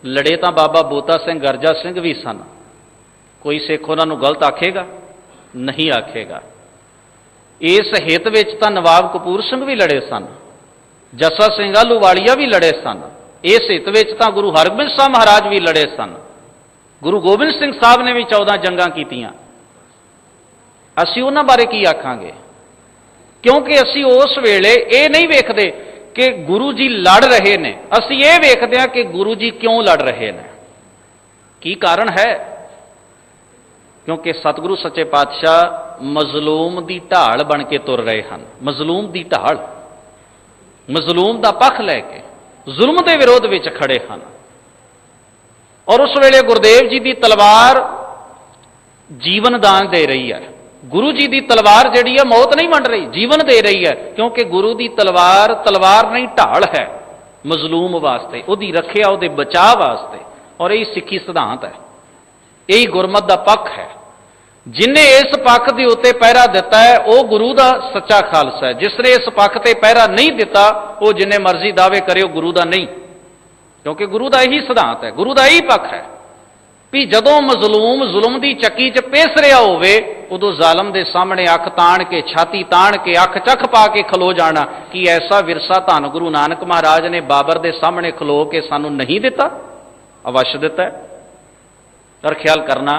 ਲੜੇ ਤਾਂ ਬਾਬਾ ਬੋਤਾ ਸਿੰਘ ਗਰਜਾ ਸਿੰਘ ਵੀ ਸਨ, ਕੋਈ ਸਿੱਖ ਉਹਨਾਂ ਨੂੰ ਗਲਤ ਆਖੇਗਾ ਨਹੀਂ ਆਖੇਗਾ। ਇਸ ਹਿੱਤ ਵਿੱਚ ਤਾਂ ਨਵਾਬ ਕਪੂਰ ਸਿੰਘ ਵੀ ਲੜੇ ਸਨ, ਜੱਸਾ ਸਿੰਘ ਆਹਲੂਵਾਲੀਆ ਵੀ ਲੜੇ ਸਨ। ਇਸ ਹਿੱਤ ਵਿੱਚ ਤਾਂ ਗੁਰੂ ਹਰਗੋਬਿੰਦ ਸਾਹਿਬ ਮਹਾਰਾਜ ਵੀ ਲੜੇ ਸਨ, ਗੁਰੂ ਗੋਬਿੰਦ ਸਿੰਘ ਸਾਹਿਬ ਨੇ ਵੀ 14 ਜੰਗਾਂ ਕੀਤੀਆਂ। ਅਸੀਂ ਉਹਨਾਂ ਬਾਰੇ ਕੀ ਆਖਾਂਗੇ, ਕਿਉਂਕਿ ਅਸੀਂ ਉਸ ਵੇਲੇ ਇਹ ਨਹੀਂ ਵੇਖਦੇ ਕਿ ਗੁਰੂ ਜੀ ਲੜ ਰਹੇ ਨੇ, ਅਸੀਂ ਇਹ ਵੇਖਦੇ ਹਾਂ ਕਿ ਗੁਰੂ ਜੀ ਕਿਉਂ ਲੜ ਰਹੇ ਨੇ, ਕੀ ਕਾਰਨ ਹੈ। ਕਿਉਂਕਿ ਸਤਿਗੁਰੂ ਸੱਚੇ ਪਾਤਸ਼ਾਹ ਮਜ਼ਲੂਮ ਦੀ ਢਾਲ ਬਣ ਕੇ ਤੁਰ ਰਹੇ ਹਨ। ਮਜ਼ਲੂਮ ਦੀ ਢਾਲ, ਮਜ਼ਲੂਮ ਦਾ ਪੱਖ ਲੈ ਕੇ ਜ਼ੁਲਮ ਦੇ ਵਿਰੋਧ ਵਿੱਚ ਖੜੇ ਹਨ। ਔਰ ਉਸ ਵੇਲੇ ਗੁਰਦੇਵ ਜੀ ਦੀ ਤਲਵਾਰ ਜੀਵਨ ਦਾਨ ਦੇ ਰਹੀ ਹੈ। गुरु जी की तलवार जिहड़ी है मौत नहीं वंड रही, जीवन दे रही है, क्योंकि गुरु की तलवार तलवार नहीं ढाल है मजलूम वास्ते, उहदी रखिया उहदे बचाव वास्ते। और यही सिक्खी सिद्धांत है, यही गुरमत का पक्ष है। जिन्हें इस पक्ष के उत्ते पहरा दिता है वह गुरु का सच्चा खालसा है, जिसने इस पक्ष से पहरा नहीं दिता वो जिन्हें मर्जी दावे करे वो गुरु का नहीं, क्योंकि गुरु का यही सिद्धांत है, गुरु का यही पक्ष है भी जदों मजलूम जुल्म की चक्की च पेस रहा होवे उदों जालम के सामने अख ताण के, छाती ताण के, अख चख पा के खलो जाना। कि ऐसा विरसा धन गुरु नानक महाराज ने बाबर के सामने खलो के सानू नहीं दिता? अवश्य दिता है। पर ख्याल करना,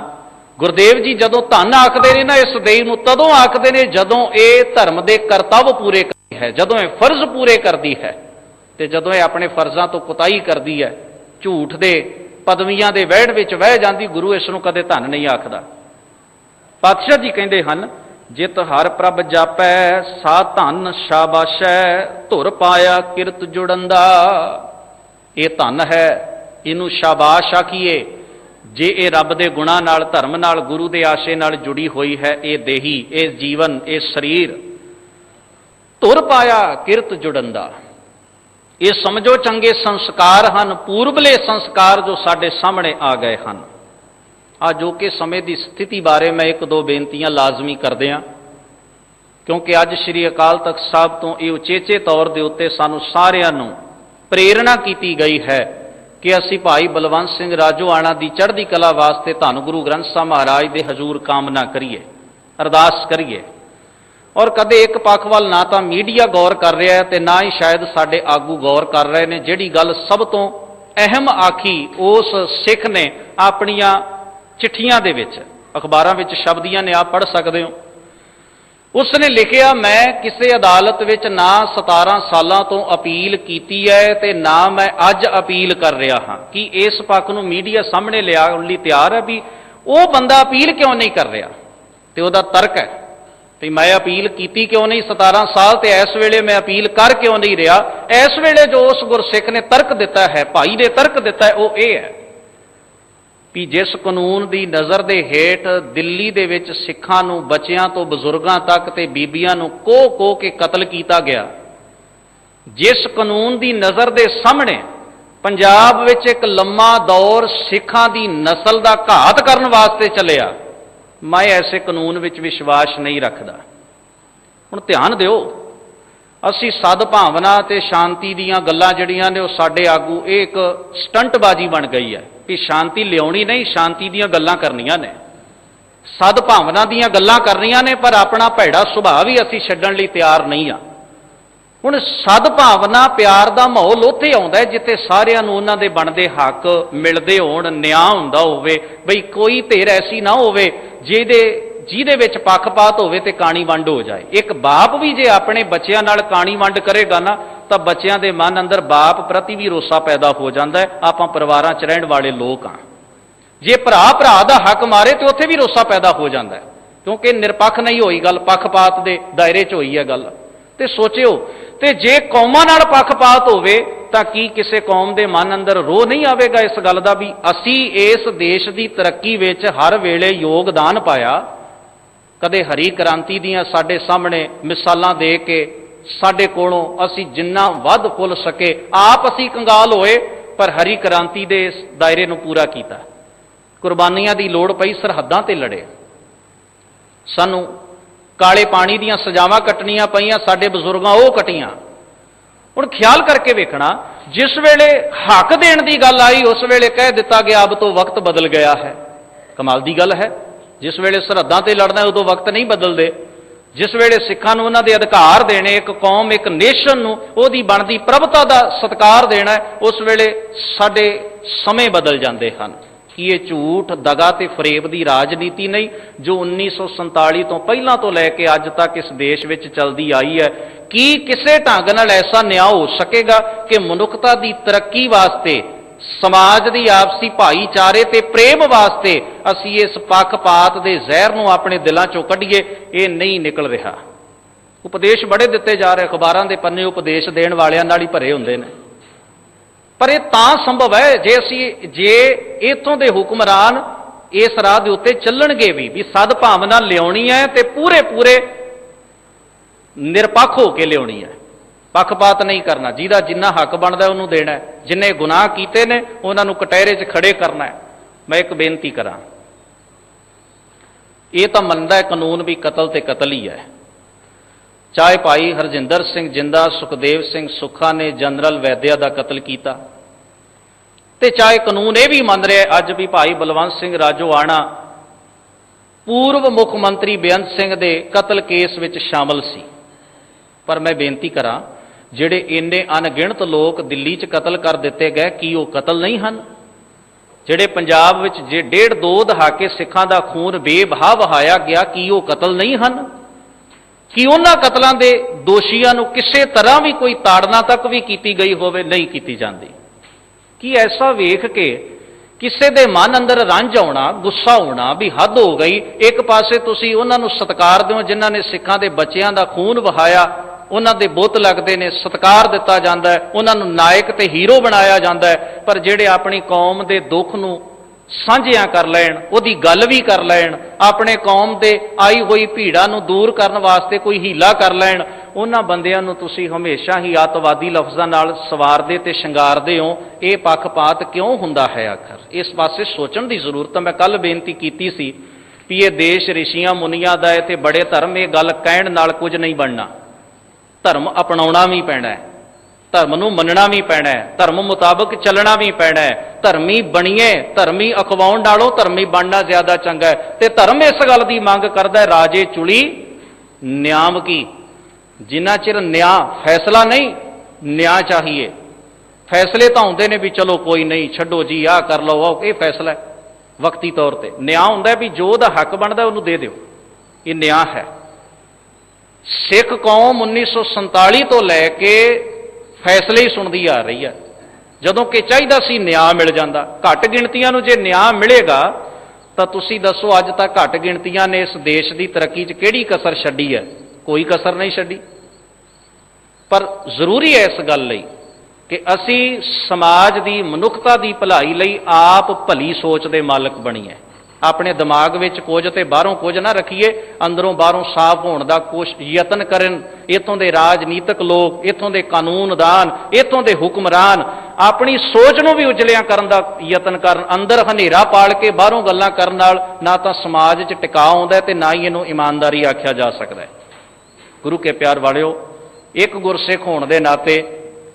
गुरुदेव जी जदों धन आखदे ने ना इस देही नूं तदों आखदे ने जदों ये धर्म के करतव्य पूरे करदी है, जदों ये फर्ज पूरे करदी है, ते जदों ये अपने फर्जां तो कुताही करदी है, झूठ दे पदवियां दे वहड़ विच वह जांदी, गुरु इस नूं कदे धन नहीं आखदा। पातशाह जी कहंदे हन, जित हर प्रभ जापै सा धन शाबाशै, धुर पाया किरत जुड़ंदा। ये धन है, इनू शाबाश आखीए जे ये रब दे गुणा नाल, धर्म नाल, गुरु दे आशे नाल जुड़ी हुई है ये देही, ये जीवन, ये शरीर। धुर पाया किरत जुड़ंदा, ये समझो चंगे संस्कार हैं, पूर्वले संस्कार जो साडे सामने आ गए हैं। जो कि समय की स्थिति बारे मैं एक दो बेनतियां लाजमी कर दियां, क्योंकि अज श्री अकाल तख्त साहब तो ये उचेचे तौर के उत्ते सानू सारियां नू प्रेरणा की गई है कि असी भाई बलवंत सिंह राजोआणा की चढ़ती कला वास्ते धन गुरु ग्रंथ साहब महाराज के हजूर कामना करिए, अरदास करिए। और कदे एक पक्ष वाल ना तो मीडिया गौर कर रहा है, तो ना ही शायद साडे आगू गौर कर रहे हैं। जिहड़ी गल सब तो अहम आखी उस सिख ने अपनियां चिट्ठियां दे विच, अखबारां विच शब्दियां ने, आप पढ़ सकते हो। उसने लिखिया, मैं किसी अदालत विच ना 17 सालों तो अपील की है ते ना मैं अज अपील कर रहा हाँ। कि इस पक्ष नूं मीडिया सामने लियाउण लई तैयार है भी वो बंदा अपील क्यों नहीं कर रहा, तो वह तर्क है भी मैं अपील की क्यों नहीं 17 साल, तो इस वेले मैं अपील कर क्यों नहीं रहा। इस वेले जो उस गुरसिख ने तर्क दिता है, भाई ने तर्क दिता है, वो ये है भी जिस कानून की नज़र के हेठ दिल्ली दे विच सिखां नूं, बच्चियां तो बजुर्गां तक ते बीबियां नूं कोह के कतल किया गया, जिस कानून की नज़र के सामने पंजाब विच एक लम्मा दौर सिखां की नस्ल का घात करन वास्ते चलिया, मैं ऐसे कानून विच विश्वास नहीं रखदा। हुण ध्यान दिओ, असी सदभावना ते शांति दीयां गल्लां जिहड़ियां ने साडे आगू एक स्टंटबाजी बन गई है कि शांति लियाउणी नहीं, शांति दीयां गल्लां करनियां ने, सदभावना दीयां गल्लां करनियां ने, पर अपना भैड़ा सुभाव ही असी छड्डण लई तैयार नहीं आ। हुण सदभावना प्यार दा माहौल उत्थे आउंदा है जिथे सारियां नूं उन्हां दे बनदे हक मिलदे होण, न्याय हुंदा होवे, बई कोई धिर ऐसी ना होवे ਜਿਹਦੇ ਵਿੱਚ ਪੱਖਪਾਤ ਹੋਵੇ ਤੇ ਕਾਣੀ ਵੰਡ ਹੋ ਜਾਏ। ਇੱਕ ਬਾਪ ਵੀ ਜੇ ਆਪਣੇ ਬੱਚਿਆਂ ਨਾਲ ਕਾਣੀ ਵੰਡ ਕਰੇਗਾ ਨਾ ਤਾਂ ਬੱਚਿਆਂ ਦੇ ਮਨ ਅੰਦਰ ਬਾਪ ਪ੍ਰਤੀ ਵੀ ਰੋਸਾ ਪੈਦਾ ਹੋ ਜਾਂਦਾ ਹੈ। ਆਪਾਂ ਪਰਿਵਾਰਾਂ 'ਚ ਰਹਿਣ ਵਾਲੇ ਲੋਕ ਹਾਂ, ਜੇ ਭਰਾ ਭਰਾ ਦਾ ਹੱਕ ਮਾਰੇ ਤੇ ਉੱਥੇ ਵੀ ਰੋਸਾ ਪੈਦਾ ਹੋ ਜਾਂਦਾ ਹੈ, ਕਿਉਂਕਿ ਨਿਰਪੱਖ ਨਹੀਂ ਹੋਈ ਗੱਲ, ਪੱਖਪਾਤ ਦੇ ਦਾਇਰੇ 'ਚ ਹੋਈ ਹੈ ਗੱਲ। ਤੇ ਸੋਚਿਓ, ਤੇ ਜੇ ਕੌਮਾਂ ਨਾਲ ਪੱਖਪਾਤ ਹੋਵੇ ਤਾਂ ਕੀ ਕਿਸੇ ਕੌਮ ਦੇ ਮਨ ਅੰਦਰ ਰੋਹ ਨਹੀਂ ਆਵੇਗਾ ਇਸ ਗੱਲ ਦਾ ਵੀ ਅਸੀਂ ਇਸ ਦੇਸ਼ ਦੀ ਤਰੱਕੀ ਵਿੱਚ ਹਰ ਵੇਲੇ ਯੋਗਦਾਨ ਪਾਇਆ। कदे हरी क्रांति दियां साडे सामने मिसालां दे के साडे कोलों असी जिन्ना वध फुल सके आप असी कंगाल होए, पर हरी क्रांति दे इस दायरे नूं पूरा कीता। कुर्बानियां दी लोड़ पई, सरहदां ते लड़े, सानू काले पानी दियां सजावां कटनियां पईयां, साडे बजुर्गां ओह कटियां। हुण ख्याल करके वेखना, जिस वेले हक देण दी गल आई उस वेले कह दिता गया अब तो वक्त बदल गया है। कमाल दी गल है, जिस वेले सरहदां ते लड़ना उदों वक्त नहीं बदलते। जिस वेले सिखां नूं उन्हां दे अधिकार देने, एक कौम एक नेशन नूं उहदी बनदी प्रभुता दा सत्कार देना है, उस वेले साडे समय बदल जाते हैं। कि ये झूठ दगा ते फरेब की राजनीति नहीं जो 1947 तो पहला तो लैके अज तक इस देश में चलती आई है। कि किसी ढंग नाल ऐसा न्याय हो सकेगा कि मनुखता की तरक्की वास्ते, समाज की आपसी भाईचारे ते प्रेम वास्ते असी इस पक्षपात के जहर नूं अपने दिलों चों कढ़ीए, ये नहीं निकल रहा। उपदेश बड़े दिते जा रहे, अखबारां दे पन्ने उपदेश देण वालियां नाल ही भरे हुंदे ने, पर यह तां संभव है जे इत्थों दे हुक्मरान इस राह के उत्ते चलणगे भी सद्भावना लियाउणी है ते पूरे पूरे निरपक्ष होकर लियाउणी है, पक्षपात नहीं करना, जिहदा जिन्ना हक बनता उन्होंने देना है, जिन्हें गुनाह किए ने उन्होंने कटहरे च खड़े करना है। मैं एक बेनती करा, ये तो मनता है कानून भी कतल ते कतल ही है, चाहे भाई हरजिंदर सिंह जिंदा सुखदेव सिंह सुखा ने जनरल वैद्या का कतल किया, ते चाहे कानून ये भी मान रहा अज भी भाई बलवंत सिंह राजोआणा पूर्व मुख मंत्री बेअंत सिंह के कतल केस में शामिल सी। पर मैं बेनती करा, जिहड़े इन्ने अनगिणत लोग दिल्ली च कतल कर दिते गए, की वो कतल नहीं हैं? जिहड़े पंजाब विच जे 1.5-2 दहाके सिखां दा खून बेबहा वहाया गया, की वो कतल नहीं हैं? कि उन्हां कतलों के दोषियों को किसी तरह भी कोई ताड़ना तक भी की गई होवे? नहीं की जाती। कि ऐसा वेख के किसी के मन अंदर रंज आना, गुस्सा होना भी हद हो गई। एक पासे तुसी उन्होंने सत्कार दो जिन्हों ने सिखां के बच्चों का खून वहाया, उन्होंने बुत लगते हैं, सत्कार दिता जाता है, उन्होंने नायक ते हीरो बनाया जाता है, पर जिहड़े अपनी कौम के दुख नूं साझिया कर लैन, उहदी गल भी कर लैन, अपने कौम के आई हुई भीड़ा नूं दूर करने वास्ते कोई हीला कर लैन, उन्हां बंदियां नूं तुसीं हमेशा ही अतवादी लफ्ज़ां नाल सवारदे ते शंगारदे हो। ये पक्षपात क्यों हुंदा है? आखिर इस पासे सोचण की जरूरत है। मैं कल बेनती कीती सी भी ये देश ऋषियां मुनियां दा है ते बड़े धर्म, ये गल कहण नाल कुछ नहीं बनना, धर्म अपनाउणा भी पैना है, धर्म नूं मनना भी पैना है, धर्म मुताबक चलना भी पैना है। धर्मी बणीए, धर्मी अखवाउण नालों धर्मी बनना ज्यादा चंगा है। ते धर्म इस गल की मंग करदा है, राजे चुली न्याम की, जिन्ना चिर न्याय फैसला नहीं, न्याय चाहिए। फैसले तो आउंदे ने भी चलो कोई नहीं छड्डो जी आ कर लो, आओ ये फैसला है वक्ती तौर पर। न्याय हुंदा भी जो दा हक बनता उन्होंने दे दिओ, ये न्याय है। सिख कौम 1947 तो लैके फैसले ही सुनती आ रही है, जदों कि चाहिए सी न्याय मिल जाता। घट गिणतियां नूं जे न्याय मिलेगा तो तुसी दसो अज तक घट गिणतियां ने इस देश की तरक्की च किहड़ी कसर छड्डी है? कोई कसर नहीं छड्डी। पर जरूरी है इस गल लई कि असी समाज की मनुखता की भलाई लई आप भली सोच के मालक बणीए, अपने दिमाग में कुछ तो बाहरों कुछ ना रखीए, अंदरों बाहरों साफ होने का कोशिश यतन करन। इतों के राजनीतिक लोग, इतों के कानूनदान, इतों के हुक्मरान अपनी सोच नूं भी उजलिया करन दा यतन करन। अंदर हनेरा पाल के बाहरों गल्लां करन नाल ना तो समाज च टिकाव आउंदा है ते ना ही इहनूं ईमानदारी आख्या जा सकता है। गुरु के प्यार वालिओ, एक गुरसिख होने के नाते,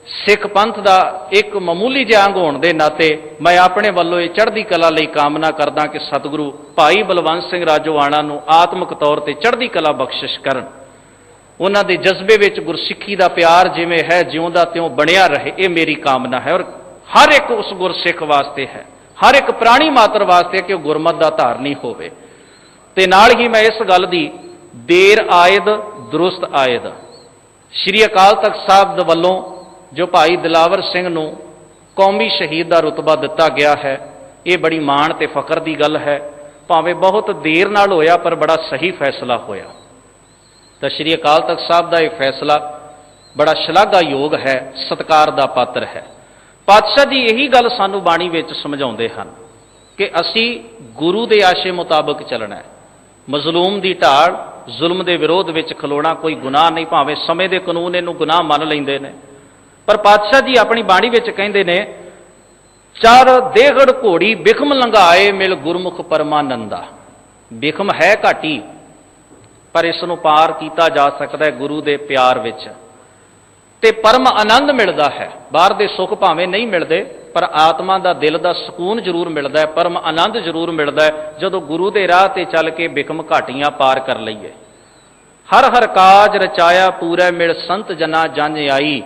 सिख पंथ का एक मामूली जिहा अंग होने के नाते मैं अपने वालों ये चढ़ती कला लई कामना करदा कि सतगुरु भाई बलवंत सिंह राजोआणा नूं आत्मक तौर पर चढ़ती कला बख्शिश करन। उन्हां दे जज्बे विच गुरसिੱਖੀ का प्यार जिवें है जिउंदा त्यों बनिया रहे, ये मेरी कामना है। और हर एक उस गुरसिੱਖ वास्ते है, हर एक प्राणी मात्र वास्ते कि गुरमत का धारनी होवे। ते नाल ही मैं इस गल दी देर आयद दुरुस्त आयद श्री अकाल तख्त साहब वल्लों जो भाई दिलावर सिंह नूं कौमी शहीद का रुतबा दिता गया है, ये बड़ी माण ते फकर की गल है। भावें बहुत देर नाल होया पर बड़ा सही फैसला होया। तो श्री अकाल तख्त साहब का यह फैसला बड़ा शलाघायोग है, सत्कार का पात्र है। पातशाह जी यही गल सानू बाणी विच समझाउंदे हन कि असी गुरु के आशे मुताबक चलना है। मजलूम की ढाल, जुल्म के विरोध में खलोना कोई गुनाह नहीं, भावें समय के कानून इनू गुनाह मान लेंदे ने। पर पातशाह जी अपनी बाणी विच कहंदे ने, चार देगड़ घोड़ी बिखम लंघाए मिल गुरमुख परमानंदा। बिखम है घाटी पर इसनूं पार किया जा सकता है गुरु के प्यार विच, ते परम आनंद मिलता है। बाहर दे सुख भावें नहीं मिलते पर आत्मा का दिल का सकून जरूर मिलता है, परम आनंद जरूर मिलता है जदों गुरु के राह ते चल के बिखम घाटियां पार कर लईए। हर हर काज रचाया पूरा मिल संत जना जन आई।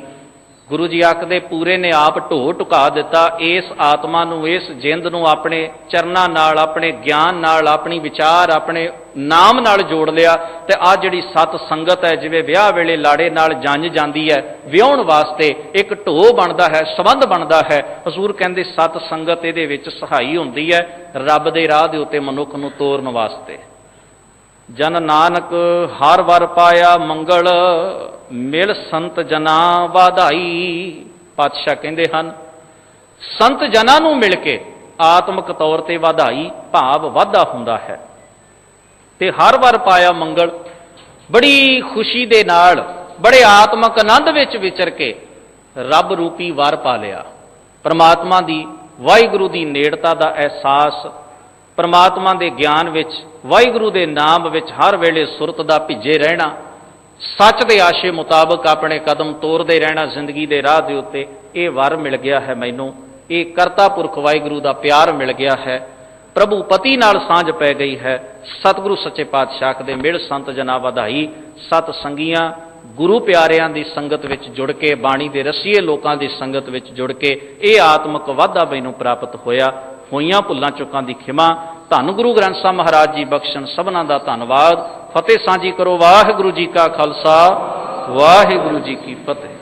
गुरु जी आखदे पूरे ने आप ढो ढुका दिता इस आत्मा नूं, इस जिंद नूं अपने चरनां नाल, अपने ज्ञान नाल, अपनी विचार, अपने नाम नाल जोड़ लिया। ते आ जिहड़ी सत संगत है, जिवें विआह वेले लाड़े नाल जंज जांदी है, विआउण वास्ते एक ढो बनदा है, संबंध बनदा है। हजूर कहंदे सत संगत इहदे विच सहाई हुंदी है रब दे राह दे उत्ते मनुख नूं तोरन वास्ते। जन नानक हर वर पाया मंगल मिल संत जना वाधाई। पातशाह कहते हैं संत जना नूं मिल के ਆਤਮਿਕ ਤੌਰ ਤੇ ਵਧਾਈ ਭਾਵ ਵਾਧਾ ਹੁੰਦਾ ਹੈ। ਤੇ ਹਰ ਵਾਰ ਪਾਇਆ ਮੰਗਲ ਬੜੀ ਖੁਸ਼ੀ ਦੇ ਨਾਲ, ਬੜੇ ਆਤਮਿਕ ਆਨੰਦ ਵਿੱਚ ਵਿਚਰ ਕੇ ਰੱਬ ਰੂਪੀ ਵਰ ਪਾ ਲਿਆ। ਪਰਮਾਤਮਾ ਦੀ, ਵਾਹਿਗੁਰੂ ਦੀ ਨੇੜਤਾ ਦਾ ਅਹਿਸਾਸ, ਪਰਮਾਤਮਾ ਦੇ ਗਿਆਨ ਵਿੱਚ, ਵਾਹਿਗੁਰੂ ਦੇ ਨਾਮ ਵਿੱਚ ਹਰ ਵੇਲੇ ਸੁਰਤ ਦਾ ਭਿੱਜੇ ਰਹਿਣਾ, ਸੱਚ ਦੇ ਆਸ਼ੇ ਮੁਤਾਬਕ ਆਪਣੇ ਕਦਮ ਤੋਰਦੇ ਰਹਿਣਾ ਜ਼ਿੰਦਗੀ ਦੇ ਰਾਹ ਦੇ ਉੱਤੇ, ਇਹ ਵਰ ਮਿਲ ਗਿਆ ਹੈ ਮੈਨੂੰ। ਇਹ ਕਰਤਾ ਪੁਰਖ ਵਾਹਿਗੁਰੂ ਦਾ ਪਿਆਰ ਮਿਲ ਗਿਆ ਹੈ, ਪ੍ਰਭੂ ਪਤੀ ਨਾਲ ਸਾਂਝ ਪੈ ਗਈ ਹੈ। ਸਤਿਗੁਰੂ ਸੱਚੇ ਪਾਤਸ਼ਾਹ ਦੇ ਮਿਲ ਸੰਤ ਜਨਾ ਵਧਾਈ। ਸਤ ਸੰਗੀਆਂ ਗੁਰੂ ਪਿਆਰਿਆਂ ਦੀ ਸੰਗਤ ਵਿੱਚ ਜੁੜ ਕੇ, ਬਾਣੀ ਦੇ ਰਸੀਏ ਲੋਕਾਂ ਦੀ ਸੰਗਤ ਵਿੱਚ ਜੁੜ ਕੇ ਇਹ ਆਤਮਿਕ ਵਾਧਾ ਮੈਨੂੰ ਪ੍ਰਾਪਤ ਹੋਇਆ। ਹੋਈਆਂ ਭੁੱਲਾਂ ਚੁੱਕਾਂ ਦੀ ਖਿਮਾ। ਧੰਨ ਗੁਰੂ ਗ੍ਰੰਥ ਸਾਹਿਬ ਮਹਾਰਾਜ ਜੀ ਬਖਸ਼ਣ। ਸਭਨਾਂ ਦਾ ਧੰਨਵਾਦ। ਫਤਿਹ ਸਾਂਝੀ ਕਰੋ। ਵਾਹਿਗੁਰੂ ਜੀ ਕਾ ਖਾਲਸਾ, ਵਾਹਿਗੁਰੂ ਜੀ ਕੀ ਫਤਿਹ।